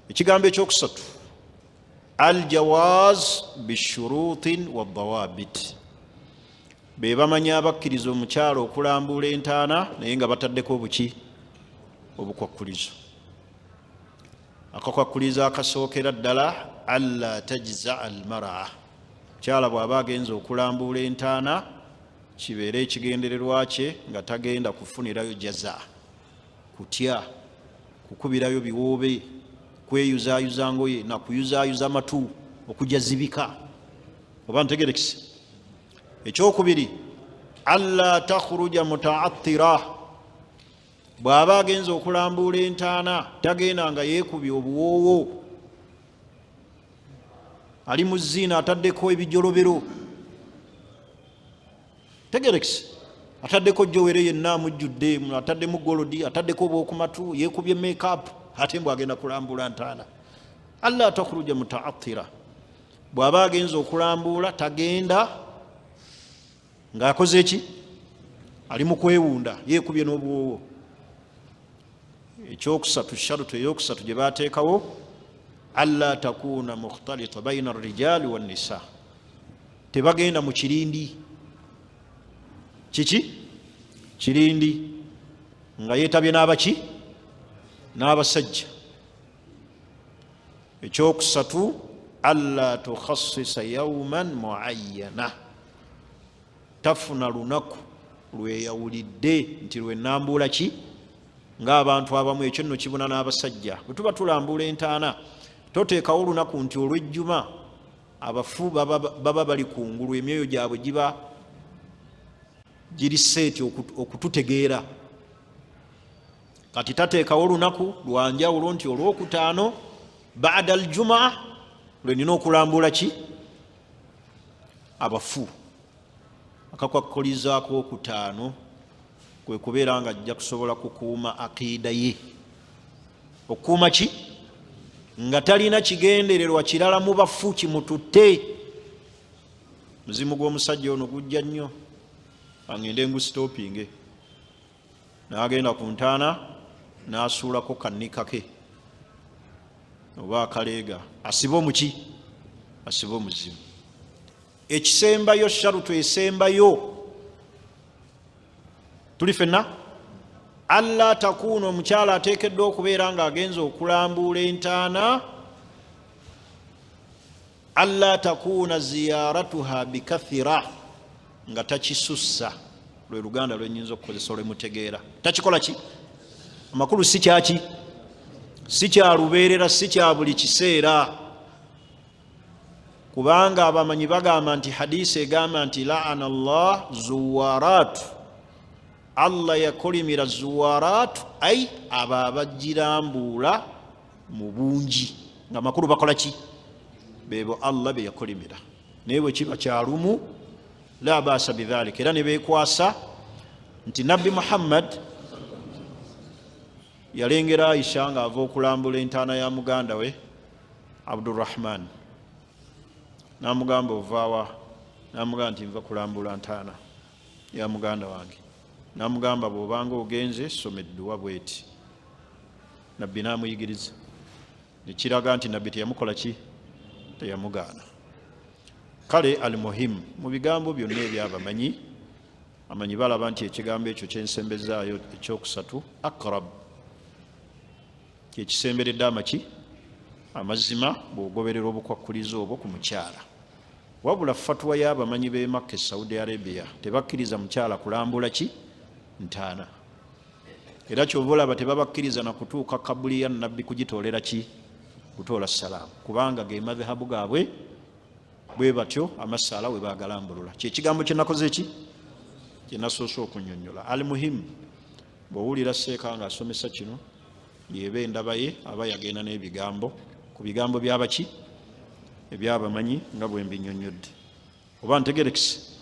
Ekigambo ekyokusatu aljawaz bishurutin wadawabit, be bamanyi abakkiriza omukyala okulambuula entaana naye nga bataddeko obuki obukwakkulizo. Akakwakkulizo akasookera ddala alla tajza almara, mukyala bw'aba agenza okulambuula entaana kibeere ekigendererwa kye nga tagenda kufunirayo jaza, kutya, kukubirayo biwoobe, kweyuzaayuza ngoye na kuyuzaayuza matu okujazibika, oba ntegerekise. Ekyokubiri alla takhruja mutaattira, bw'aba agenza okulambuula entaana tagenda nga yeekubye obuwoowo, ali mu zziina ataddeko ebijolobero, tegerekise, ataddeko jowere yenna amujjudde, ataddemu golodi, ataddeko obwokumatu, yeekubye makeup, ate mbw agenda kulambula ntaana. alla takhruja mutaattira, bw'aba agenza okulambuula tagenda ng'akoze ki, ali mu kwewunda, yeekubye n'obuwoowo. ekyokusatu sharutu eyokusatu gye bateekawo alla takuna mukhtalita baina arrijali wannisa, tebagenda mu kirindi kiki kirindi nga yeetabye n'abaki n'abasajja. ekyokusatu alla tukhassisa yawman muayyana, tafuna lunaku lweyawulidde nti lwenambuula ki ng'abantu abamu. ekyo nno kibuna n'abasajja. bwe tuba tulambula entaana toteekawo olunaku nti olw'ejjuma abafu baba bali kungulu, emyoyo gyabwe giba giri seeti okututegeera. kati tateekawo olunaku lwanjawulo nti olwokutaano baada aljumaa lwenina okulambula ki abafu. akakwakkulizaako okutaano kwe kubeera nga ajja kusobola kukuuma aqiida ye. okukuuma ki? nga talina kigendererwa kirala mu bafu kimututte. muzimu gw'omusajja ono gujja nnyo, angende ngusitoopinge, n'agenda ku ntaana n'asuulako kannika ke oba akaleega, asiba omuki? asiba omuzimu. ekisembayo sharutu esembayo tuli fenna, alla takuuna, omukyala ateekeddwa okubeera ng'agenza okulambula entaana, alla takuuna ziyaratuha bikathira, nga takisussa. lwe luganda lwenyinza okukozesa olwemutegeera. takikola ki? amakulu si kyaki? si kyalubeerera, si kya buli kiseera. kubanga abamanyi bagamba nti hadisi egamba nti laana Allah zuwaratu, Allah yakolimira zuwaratu ay abo abagirambuula mu bungi. nga makulu bakola ki? bebo Allah be yakolimira. naye bwe kiba kyalumu la baasa bidhalika. era ne beekwasa nti nabbi Muhammad yalengera Aisha ng'ava okulambula entaana ya muganda we Abdurrahman, n'amugamba ovaawa? n'amugamba nti nva kulambula ntaana ya muganda wange. n'amugamba bw'obanga ogenze soma edduwa bweti. nabbi n'amuyigiriza, nekiraga nti nabbi teyamukola ki? teyamugaana. kale almuhimu, mu bigambo byonna ebyabamanyi, amanyi balaba nti ekigambo ekyo kyensembezaayo ekyokusatu akrab, kyekisemberedde amaki? amazima, bw'ogoberera obukwakkulizo obwo ku mukyala. wabula fatwa y'abamanyi b'e Makka, Saudi Arabia, tebakkiriza mukyala kulambula ki? ntaana. era kyova olaba tebabakkiriza na kutuuka kabuli ya nabbi kugitoolera ki? kutoola salaamu, kubanga ge madhhabu gaabwe bwe batyo amasaala we bagalambulula. kyekigambo kye nakoze ki? kye nasoose okunnyonnyola. almuhimu, bw'owulira seeka ng'asomesa kino yeeba endaba ye, aba yagenda n'ebigambo ku bigambo byabaki? ebyabamanyi nga bwe mbinnyonnyodde. oba ntegerekise?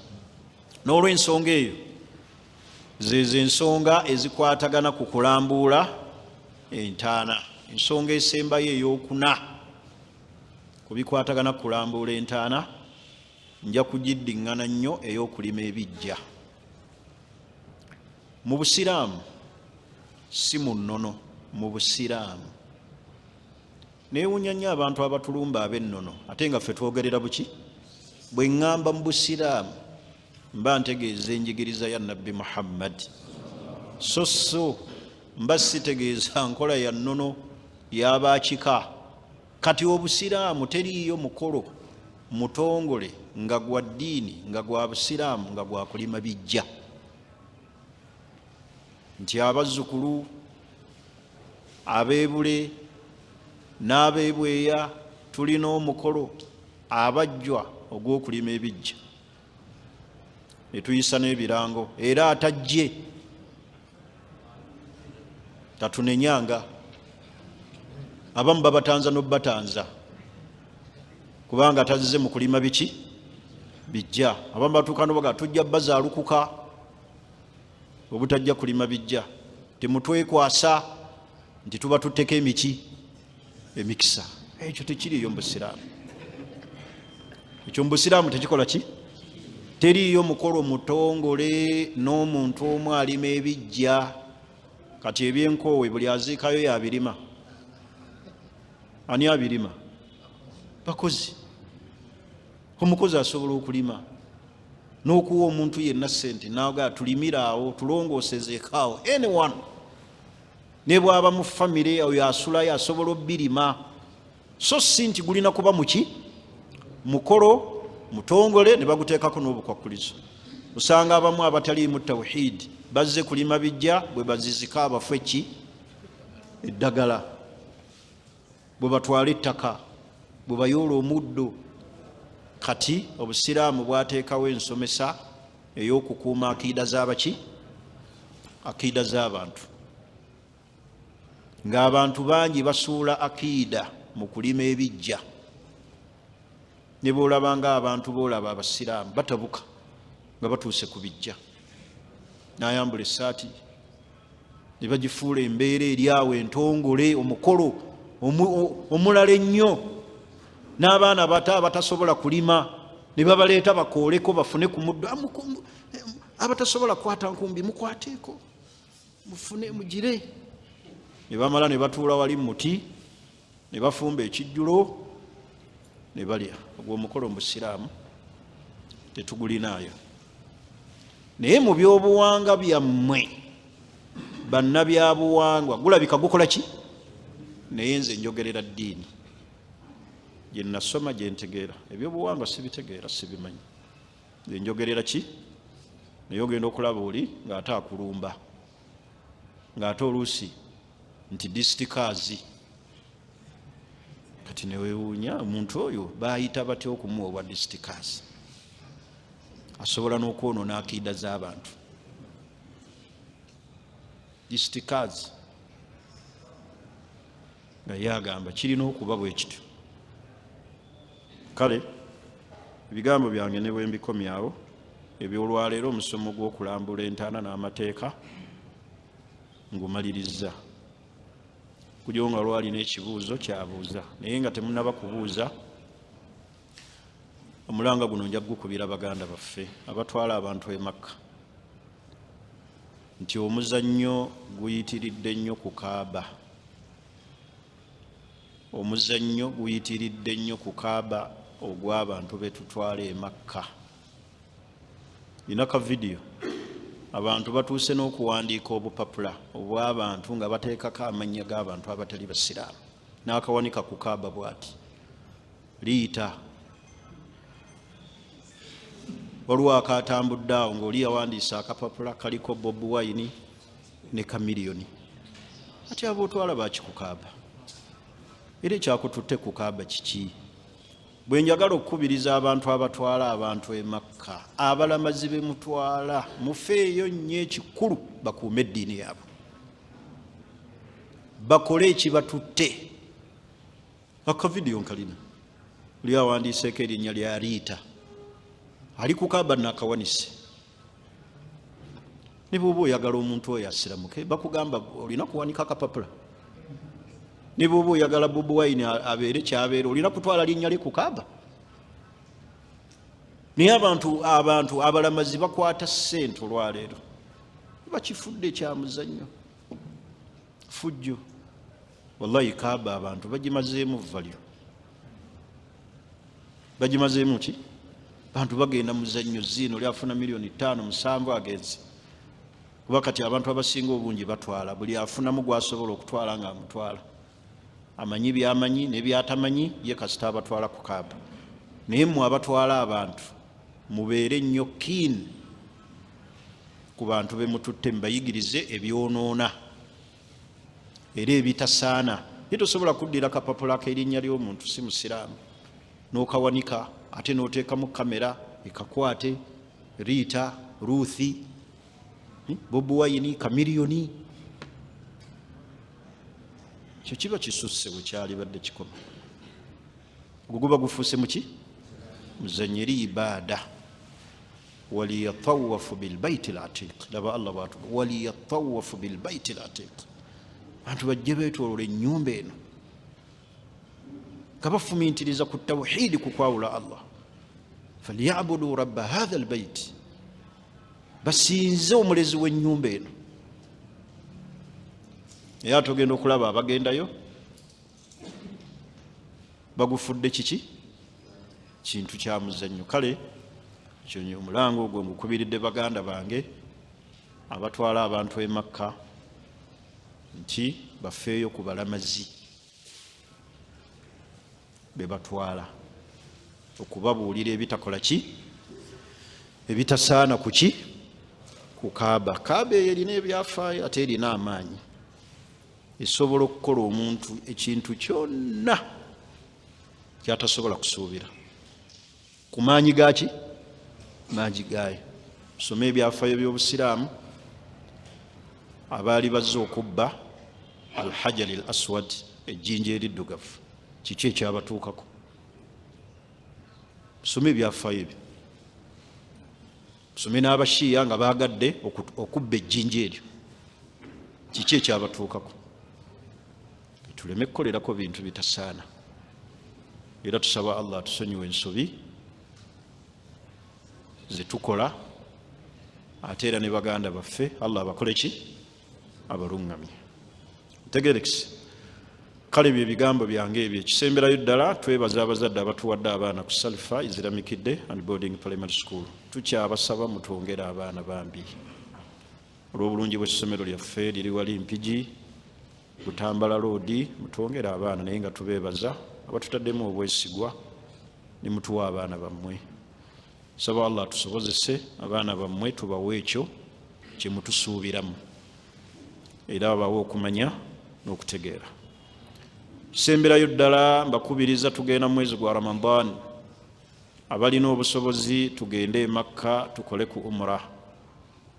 n'olw'ensonga eyo, zezo ensonga ezikwatagana ku kulambuula entaana. ensonga esembayo ey'okuna ku bikwatagana ku kulambuula entaana, nja kugiddiŋŋana nnyo ey'okulima ebijja. mu busiraamu, si mu nnono, mu busiraamu. neewunya nnyo abantu abatulumba ab'ennono, ate nga ffe twogerera buki? bwe ŋŋamba mu busiraamu mba ntegeeza enjigiriza ya nabbi Muhammad, so mba sitegeeza nkola ya nnono y'abakika. kati obusiraamu teriiyo mukolo mutongole nga gwa ddiini, nga gwa busiraamu, nga gwa kulima bijja. nti abazzukulu, abeebule n'abeebweya tulina omukolo abajjwa ogw'okulima ebijja, ne tuyisa n'ebirango. era atajje tatunenyanga. abamu babatanza n'obatanza kubanga tazze mu kulima biki? bijja. abamu batuuka n'obaga tujja bazaalukuka obutajja kulima bijja. temutwekwasa nti tuba tutteko emikisa. ekyo tekiriiyo mu busiraamu. ekyo mu busiraamu tekikola ki? teriiyo mukolo mutongole n'omuntu omu alima ebijja. kati ebyenkoowe buli aziikayo yabirima. Ani abirima? Bakozi. Omukozi asobola okulima n'okuwa omuntu yenna ssente naga tulimira awo tulongoosezekaawo anyone ne bwaba mu famire oyo asulayo asobola obbirima, so si nti gulina kuba muki mukolo mutongole ne baguteekako n'obukwakulizo. Osanga abamu abataliimu tawhidi bazze kulima bijja bwe bazizika abafu eki eddagala, bwe batwala ettaka, bwe bayoola omuddo. Kati obusiraamu bwateekawo ensomesa ey'okukuuma akiida z'abaki, akiida z'abantu, ng'abantu bangi basuula akiida mu kulima ebijja. Ne boolabanga abantu boolaba abasiraamu batabuka nga batuuse ku bijja, n'ayambula essaati ne bagifuula embeera eri awo entongole, omukolo omulala ennyo. N'abaana bato abatasobola kulima ne babaleeta bakooleko bafune ku muddo. Abatasobola kukwata nkumbi mukwateeko mufune mugire. Ne bamala ne batuula wali mu muti ne bafumba ekijjulo ne balya. Ogwo omukolo mu busiraamu tetugulinaayo. Naye mu byobuwanga byammwe bannabyabuwangwa gulabika gukola ki? Naye nze njogerera ddiini gye nasoma gye ntegeera. Ebyobuwangwa sibitegeera, sibimanyi. Nze njogerera ki? Naye ogenda okulaba oli ng'ate akulumba, ng'ate oluusi nti disitikazi. Kati neweewuunya omuntu oyo baayita batya okumuwa obwa disitikazi? Asobola n'okwonoona akiida z'abantu. Disitikazi nga yagamba kirina okuba bwe kityo. Kale ebigambo byange ne bwe mbikomyawo, ebyolwaleero omusomo gw'okulambula entaana n'amateeka ngumaliriza. Kuliwo nga lwalina ekibuuzo kyabuuza, naye nga temunnaba kubuuza, omulanga guno nja gukubira baganda baffe abatwala abantu e Makka nti omuzannyo guyitiridde nnyo ku Kaaba. Omuzannyo guyitiridde nnyo ku Kaaba ogw'abantu betutwala e Makka. Nina ka vidiyo abantu batuuse n'okuwandiika obupapula obw'abantu nga bateekako amannya g'abantu abatali basiraamu, n'akawanika ku Kaaba bw'ati liita. Waliwo akatambudde awo ng'oli yawandiisa akapapula kaliko Bobi Wine ne Kamiliyoni. Ati abo otwala baki ku Kaaba? Era ekyakututte ku Kaaba kiki? Bwe njagala okukubiriza abantu abatwala abantu e Makka, abalamazi be mutwala mufeeyo nnyo ekikulu bakuume eddiini yaabwe, bakole ekibatutte. Akavidiyo nkalina oli awandiiseeko erinnya lya Liita, ali ku Kaaba nakawanise. Ne bw'oba oyagala omuntu oyo asiramuke bakugamba olina kuwanika akapapula. Ne bw'oba oyagala Bobi Wine abeere kyabeera olina kutwala linnya lye ku Kaaba. Naye abantu abalamazi bakwata ssente olwaleero bakifudde kya muzannyo fujjo. Wallahi Kaaba abantu bagimazeemu valyo, bagimazeemu ki? Bantu bagenda muzannyo zino oli afuna miliyoni 5 7 agenze. Kuba kati abantu abasinga obungi batwala, buli afunamu gwasobola okutwala nga amutwala. Amanyi byamanyi n'ebyatamanyi ye kasita abatwala ku Kaaba. Naye mmwe abatwala abantu mubeere nnyo kiini ku bantu be mututte, mubayigirize ebyonoona era ebitasaana. Ye tosobola kuddira kapapula k'erinnya ly'omuntu si musiraamu n'okawanika ate n'oteekamu kamera ekakwate Riita, Ruthi, Bobi Wine, Kamiliyoni. Kyo kiba kisusse bwe kyalibadde kikoma. Guguba gufuuse muki? Muzannyo eri ibaada. Waliyatawafu bilbaiti latiq. Laba Allah bwatu waliyatawafu bilbaiti latiq. Bantu bajje beetoolola ennyumba eno nga bafumiitiriza ku tawhiidi ku kwawula Allah. Falyabudu rabba hadha albayt, basinze omulezi w'ennyumba eno. era tugenda okulaba abagendayo bagufudde kiki kintu kya muzannyo. Kale ekyo omulango ogwo ngukubiridde baganda bange abatwala abantu e Makka nti bafeeyo ku balamazi be batwala okubabuulira ebitakola ki ebitasaana kuki ku Kaaba. Kaaba eyo erina ebyafaayo ate erina amaanyi, esobola okukola omuntu ekintu kyonna kyatasobola kusuubira ku maanyi gaki maanyi gaayo. Tusome ebyafaayo by'Obusiraamu abaali bazze okubba al-Hajari al-Aswad, ejjinja eriddugavu, kiki ekyabatuukako? Tusome ebyafaayo ebyo. Tusome n'Abashiya nga baagadde okubba ejjinja eryo, kiki ekyabatuukako? Tuleme kukolerako bintu bitasaana. Era tusaba Allah atusonyiwe ensobi zetukola, ate era ne baganda baffe Allah abakole ki abalungamye. Tegerekisi. Kale bye bigambo byange ebyo. Ekisemberayo ddala twebaza abazadde abatuwadde abaana ku Salfa Iziramikidde and Boarding Primary School. Tukyabasaba mutwongere abaana bambi olw'obulungi bw'essomero lyaffe liri wali Mpigi Butambala Road, mutwongere abaana naye nga tubeebaza abatutaddemu obwesigwa ne mutuwa abaana bammwe. Saba Allah tusobozese abaana bammwe tubawe ekyo kye mutusuubiramu era babawe okumanya n'okutegeera. Kisemberayo ddala mbakubiriza tugenda mu mwezi gwa Ramadan, abalina obusobozi tugende e Makka tukole ku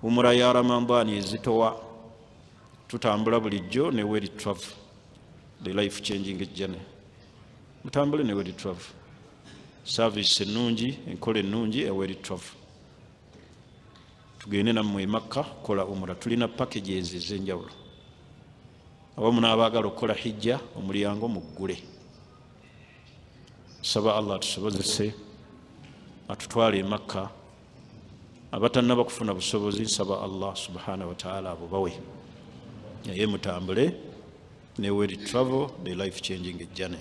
umra ya Ramadan ezitowa, tutambula bulijjo ne World Travel, the life changing journey. Mutambule ne World Travel, service ennungi, enkola ennungi e World Travel. Tugende nammwe e Makka kola umra. Tulina packages ez'enjawulo. Awamu n'abaagala okukola hijja omulyango muggule. Saba Allah tusobozese atutwale e Makka. Abatannaba kufuna busobozi saba Allah subhanahu wa ta'ala abo bawe. Naye mutambule ne World Travel, the life changing journey.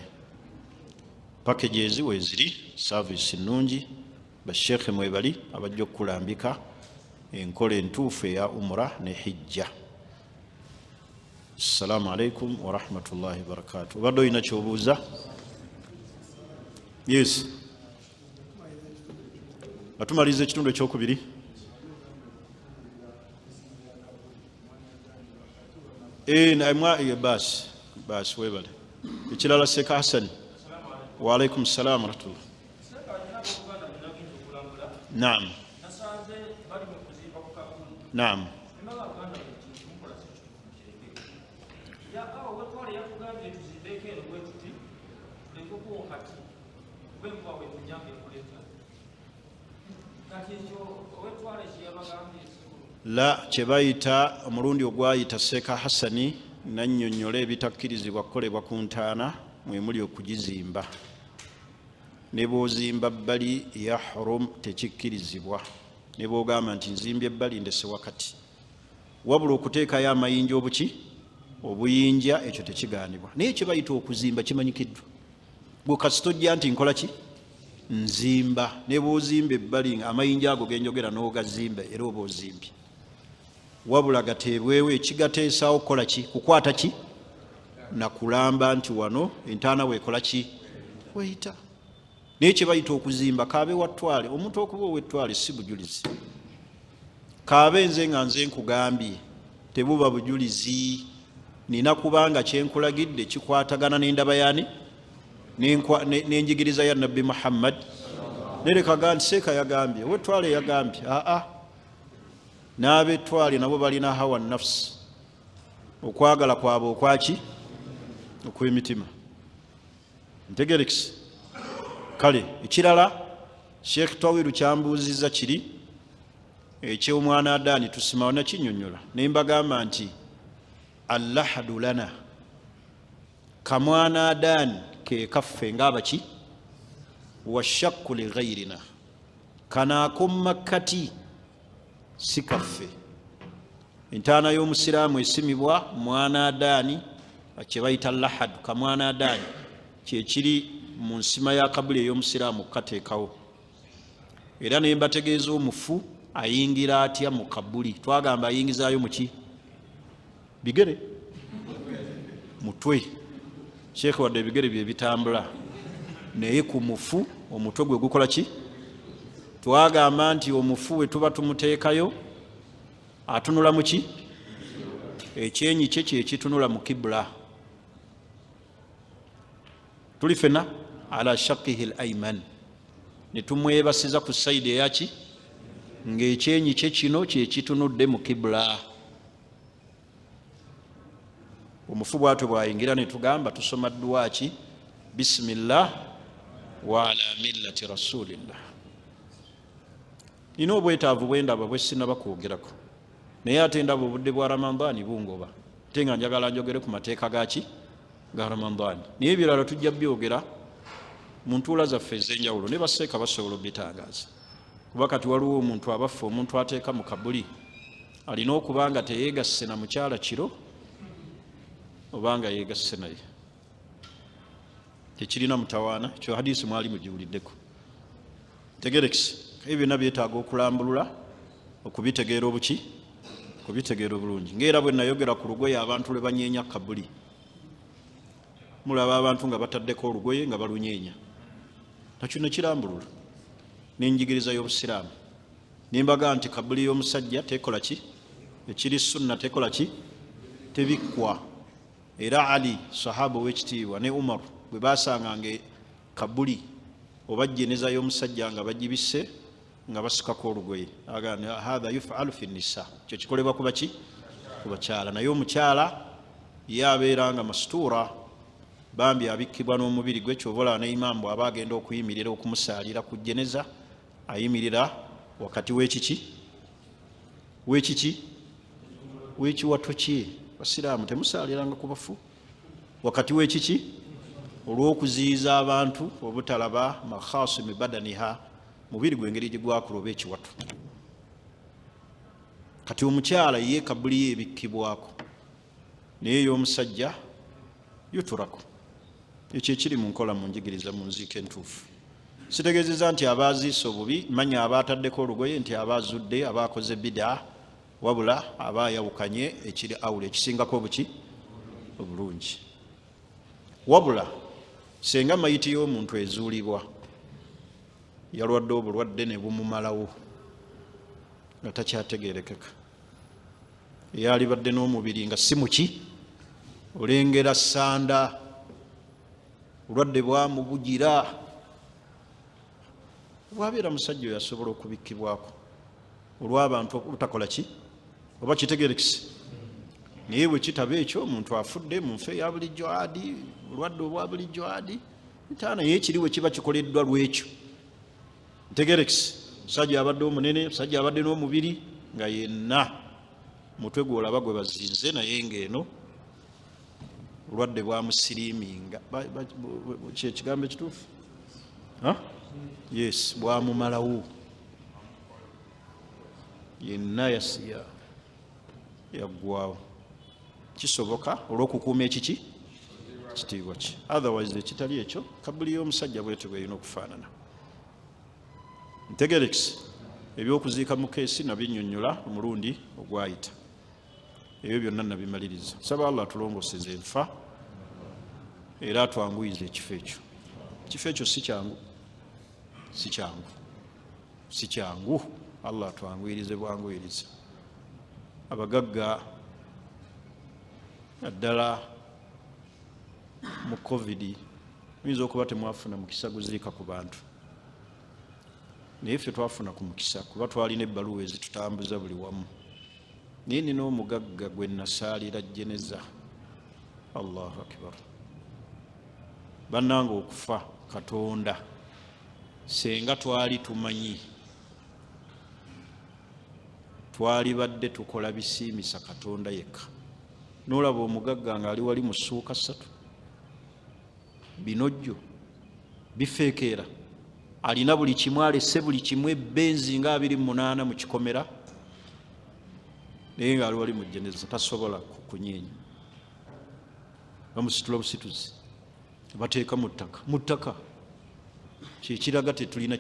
Packages weeziri, service nnungi, bashekhe mwebali abajja okukulambika enkola entuufu eya umra ne hijja. Assalamu alaikum wa rahmatullahi wa barakatuh. Obadde olina ky'obuuza? Yes. Atumaliza ekitundu ekyokubiri. Basi webale. Ekirala Seka Hassan. Wa alaikum salam wa rahmatullah. Naam. Naam. La kyebayita omulundi ogwayita Seka Hassani nannyonnyola ebitakkirizibwa kukolebwa ku ntaana mwe muli okugizimba. Ne bw'ozimba bbali yahrum tekikkirizibwa. Ne bw'ogamba nti nzimbye ebbali ndese wakati. Wabula okuteekayo amayinja obuyinja ekyo tekigaanibwa. Naye kyebayita okuzimba kimanyikiddwa. Gwe kasita ojja nti nkola ki? Nzimba. Ne bw'ozimba ebbali amayinja ago genjogera n'ogazimba era oba ozimbye. Wabula gateebwewo ekigateesaawo kukola ki? Kukwata ki? Na kulamba nti wano entaana weekola ki? Weyita. Naye kyebayita okuzimba kaabe wattwale. Omuntu okuba ow'ettwale si bujulizi. Kaabe nze nga nze nkugambye tebuba bujulizi. Nina kubanga kyenkulagidde kikwatagana n'endaba yaani n'enjigiriza ya Nabbi Muhammad. Nereka nti Seeka yagambye, ow'ettwale yagambye. N'ab'ettwale nabo balina hawa nafsi, okwagala kwabwe okwaki? Okw'emitima. Ntegerekisi. Kale ekirala Sheikh Tawiru kyambuuzizza kiri eky'omwana Adaani tusimawo nakinnyonnyola ne mbagamba nti allahadu lana, kamwana Adaani ke kaffe ng'abaki? Washakku li ghayrina, kanaakommakkati si kaffe. entaana y'omusiraamu esimibwa mwana adaani kye bayita lahad ka mwana adaani kyekiri mu nsima ya kabuli ey'omusiraamu kukateekawo. Era ne mbategeeza omufu ayingira atya mu kabuli. Twagamba ayingizaayo muki? Bigere mutwe. Sheekh wadde ebigere bye bitambula naye ku mufu omutwe gwe gukola ki? Twagamba nti omufu we tuba tumuteekayo atunula muki? Ekyenyi kye kyekitunula mu kibula. Tuli fena ala shaqihi al-ayman, ne tumwebasiza ku sayidi eyaki? Ng'ekyenyi kye kino kyekitunudde mu kibula. Omufu bwatwe bwayingira ne tugamba tusoma dduwa ki? Bismillah wa ala millati rasulillah. Nina obwetaavu bwendaba bwe sinaba kwogerako, naye ate ndaba obudde bwa Ramadani bungoba, ate nga njagala njogere ku mateeka gaki? Ga Ramadani. Naye ebirala tujja byogera mu ntuula zaffe ez'enjawulo, ne basseeka basobola obitangaaza. Kuba kati waliwo omuntu abaffe, omuntu ateeka mu kabuli alina okuba nga teyeegasse na mukyala kiro obanga yeegasse naye, tekirina mutawaana. Ekyo hadisi mwali mugiwuliddeko. Tegerekisi ebyo byonna byetaaga okulambulula, okubitegeera obuki? Kubitegeera obulungi. Ng'era bwe nayogera ku lugoye abantu lwe banyeenya kabuli, mulaba abantu nga bataddeko olugoye nga balunyeenya. Nakyo ne kirambulula n'enjigiriza y'obusiraamu. Nimbaga nti kabuli y'omusajja tekola ki? Ekiri sunna tekola ki? Tebikkwa. Era Ali sahaba ow'ekitiibwa ne Umar bwe baasanganga kabuli oba jeneza y'omusajja nga bagibisse nga basukako olugoye, agamba hadha yufalu fi nisa, kyo kikolebwa kuba ki? Ku bakyala. Naye omukyala ye abeera nga masituura, bambi abikkibwa n'omubiri gwe. Kyobola ne imamu aba agenda okuyimirira okumusaalira ku jeneza, ayimirira wakati w'ekiki? W'ekiki? W'ekiwato kye. Basiraamu temusaaliranga ku bafu. Wakati w'ekiki? Olw'okuziyiza abantu obutalaba makhasimi badaniha, mubiri gw'engeri gye gwakula oba ekiwato. Kati omukyala ye kabuli ye ebikkibwako, naye y'omusajja yuturako. Ekyo ekiri mu nkola mu njigiriza mu nziika entuufu. Sitegeezeza nti abaaziisa obubi, manya abaataddeko olugoye nti abaazudde, abaakoze bida, wabula abaayawukanye ekiri awula ekisingako obuki? Obulungi. Wabula senga mayiti y'omuntu ezuulibwa yalwadde obulwadde ne bumumalawo nga takyategeerekeka, eyalibadde n'omubiri nga si muki? Olengera ssanda, obulwadde bwamubugira. Bwabeera musajja oyo asobola okubikkibwako olw'abantu obutakola ki? Oba kitegerekisi. Naye bwe kitaba ekyo, omuntu afudde mu nfe eya bulijjo adi, obulwadde obwa bulijjo adi, ntaana ye ekiri we kiba kikoleddwa lw'ekyo. Ntegerekisi. Musajja abadde omunene, musajja abadde n'omubiri nga yenna mutwe gw'olaba gwe bazinze, naye ng'eno obulwadde bwamusiriiminga. Kyekigambo ekituufu? Yes, bwamumalawo. Yenna yaggwawo. Kisoboka olw'okukuuma ekiki? Kitiibwa ki. Otherwise ekitali ekyo, kabuli y'omusajja bwetyo bw'erina okufaanana. Ntegerekisi. Ebyokuziika mu keesi nabinnyonnyola omulundi ogwayita. Ebyo byonna nabimaliriza. Saba Allah atulongooseze enfa era atwanguyize ekifo ekyo. Ekifo ekyo si kyangu. Si kyangu. Si kyangu. Allah atwanguyirize bwanguyirize. Abagagga naddala mu COVID muyinza okuba temwafuna mukisa guziika ku bantu, naye ffe twafuna ku mukisa kuba twalina ebbaluwa ezitutambuza buli wamu. Naye nina omugagga gwe nasaalira jeneza. Allahu akbar. Bannanga okufa Katonda senga twali tumanyi, twalibadde tukola bisiimisa Katonda yekka. N'olaba omugagga nga ali wali mu ssuuka 3 binojjo bifeekeera, alina buli kimu, alese buli kimu, ebbenzi nga 28 mu kikomera. naye nga ali wali mu jeneza tasobola kunyeenya, bamusitula busituzi bateeka mu ttaka kyekiraga tetulina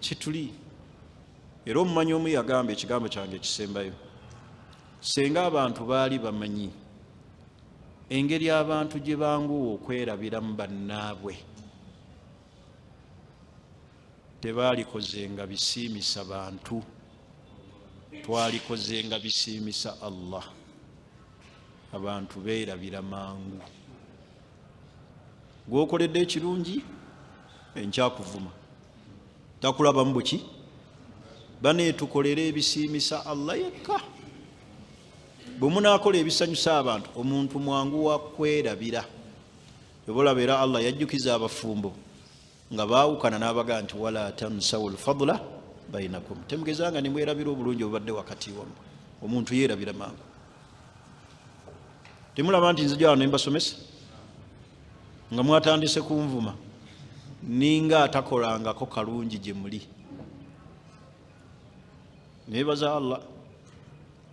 kyetuli. Era omumanyi omu yagamba ekigambo kyange ekisembayo, senga abantu baali bamanyi engeri abantu gye banguwa okwerabiramu bannaabwe, tebaalikozenga bisiimisa bantu, twalikozenga bisiimisa Allah. Abantu beerabira mangu, gwokoledde ekirungi enkyakuvuma takulabamu buki, baneetukolera ebisiimisa Allah yekka. bwe munaakola ebisanyusa abantu omuntu mwangu wa kwerabira. Ebolaba era Allah yajjukiza abafumbo nga baawukana n'abagaa nti wala tansawu lfadula bainakum, temugezanga ne mwerabira obulungi obubadde wakati wammwe. Omuntu yeerabira mangu. Temulaba nti nze gyano ne mbasomesa nga mwatandise kunvuma ninga atakolangako kalungi gye muli. Neebaza Allah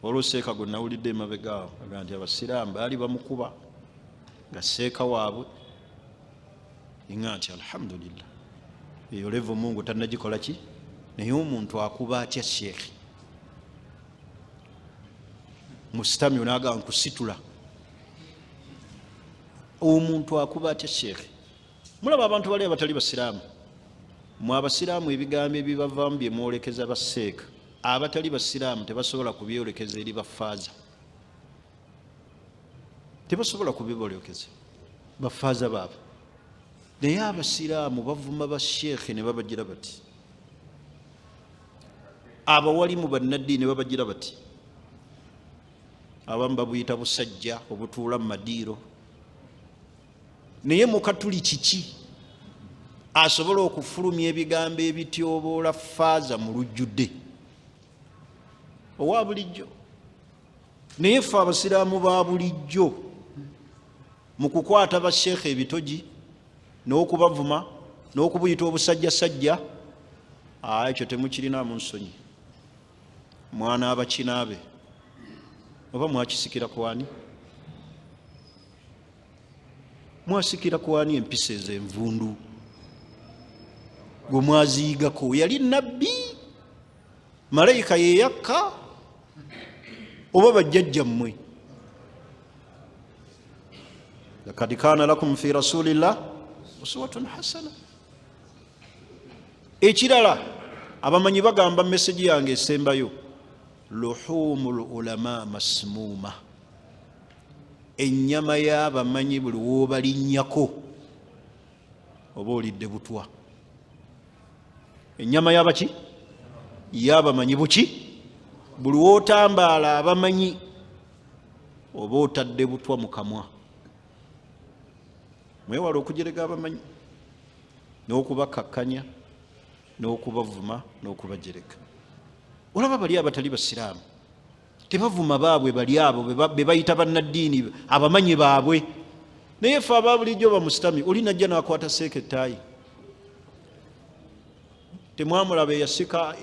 olwo seeka gwe nawulidde emabegaawo aga nti abasiraamu baali bamukuba nga seeka waabwe, inga nti alhamdulillah eyo levo Mungu tannagikola ki. Naye omuntu akuba atya sheekhi musitami onaaga nkusitula, omuntu akuba atya sheekhi. Mulaba abantu bali abatali basiraamu, mwe abasiraamu ebigambo ebibavaamu bye mwolekeza baseeka, abatali basiraamu tebasobola kubyolekeza eri bafaaza, tebasobola kubibolekeza bafaaza baabwe. Naye abasiraamu bavuma basheekhe ne babagira bati, abawalimu bannaddiini babagira bati, abamu babuyita busajja obutuula mu madiiro. Naye mukatuli kiki asobola okufulumya ebigambo ebityoboola faaza mu lujjudde owa bulijjo? Naye ffe abasiraamu ba bulijjo mu kukwata basheekhe ebitogi n'okubavuma n'okubuyita obusajjasajja, ekyo temukirinaamu nsonyi. Mwana abakinaabe oba mwakisikira kwani? Mwasikira kwani empisa ez'envundu gwe mwaziigako? Yali nabbi, malayika yeyakka oba bajjajjammwe? Lakad kaana lakum fi rasulillah uswatun hasana. Ekirala abamanyi bagamba meseji yange esembayo, luhumul ulama masmuuma, ennyama y'abamanyi buli w'obalinnyako oba olidde butwa. Ennyama y'abaki? Y'abamanyi buki? Buli w'otambaala abamanyi oba otadde butwa mu kamwa. Mwewala okujerega abamanyi n'okubakakkanya n'okubavuma n'okubajereka. Olaba bali abatali basiraamu tebavuma baabwe bali abo be bayita bannaddiini abamanyi baabwe. Naye ffe aba bulijjo bamusitami, oli najja n'akwata seeketaayi. Temwamulaba eyasika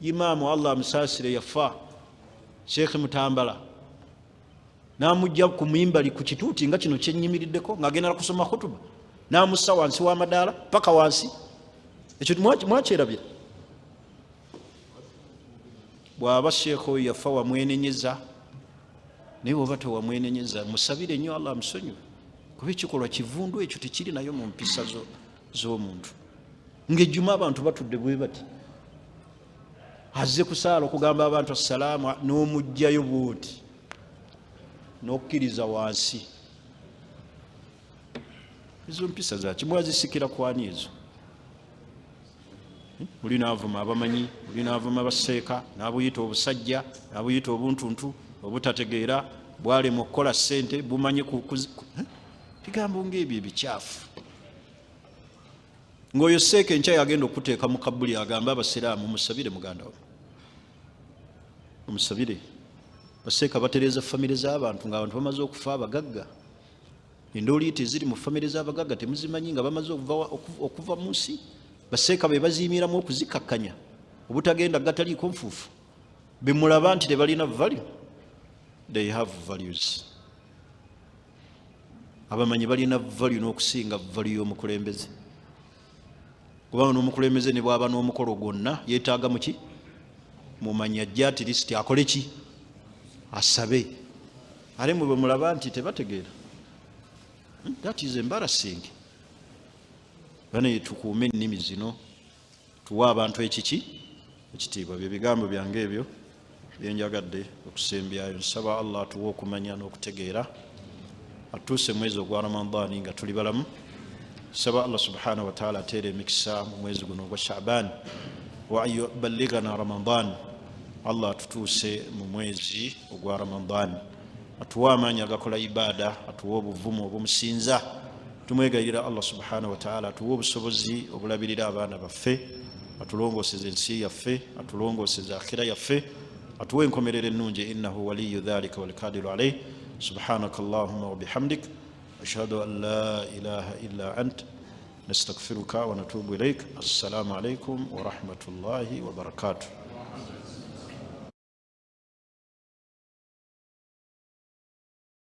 imaamu Allah amusaasire yafa Sheekh Mutambala, n'amujja ku mimbali ku kituuti nga kino kyennyimiriddeko ng'agenda kusoma khutuba, n'amussa wansi w'amadaala paka wansi. Ekyo mwakyerabira? Bw'aba sheekh oyo yafa wamwenenyeza, naye oba tewamwenenyeza musabire nnyo Allah amusonyiwe, kuba ekikolwa kivundu ekyo tekiri nayo mu mpisa z'omuntu. Ng'ejjuma abantu batudde bwe bati, azze kusaala okugamba abantu assalaamu, n'omugjayo bw'oti n'okkiriza wansi. Ezo mpisa zaki mwazisikira kwani ezo? Buli naavuma abamanyi, buli naavuma baseeka, n'abuyita obusajja, n'abuyita obuntuntu, obutategeera, bwalema okukola ssente, bumanyi bigambo ng'ebyo ebikyafu. Ng'oyo seeka enkya yagenda okuteeka mu kabbuli agamba abasiraamu musabire muganda we, omusabire. Baseeka batereeza famire z'abantu ng'abantu bamaze okufa abagagga. Endooliiti eziri mu famire z'abagagga temuzimanyi nga bamaze okuva mu nsi? Baseeka be baziimiramu okuzikakkanya obutagenda gataliiko nfuufu bemulaba nti tebalina value, they have values. Abamanyi balina value n'okusinga value y'omukulembeze, kubanga n'omukulembeze ne bwaba n'omukolo gwonna yeetaaga muki mumanyi ajja at least akole ki asabe. Ale mwe bemulaba nti tebategeera, that is embarrassing. Bane tukuume ennimi zino, tuwa abantu ekitiibwa. Bye bigambo byange ebyo byenjagadde okusembyayo. Nsaba Allah atuwe okumanya n'okutegeera, atuuse mwezi ogwa Ramadani nga tuli balamu. Nsaba Allah subhanahu wa ta'ala ateere emikisa mu mwezi guno ogwa Sha'ban, wa an yuballighana Ramadan. Allah atutuuse mu mwezi ogwa Ramadan, atuwe amaanyi agakola ibada, atuwe obuvumu obumusinza. Tumwegayirira Allah subhanahu wa ta'ala atuwe obusobozi obulabirira abaana baffe, atulongooseze ensi yaffe, atulongooseze akhira yaffe, atuwe enkomerero ennungi. Innahu waliyu dhalika wal qadiru alayh. Subhanaka Allahumma wa bihamdik, ashhadu an la ilaha illa ant, nastaghfiruka wa natubu ilayk. Assalamu alaykum wa rahmatullahi wa barakatuh.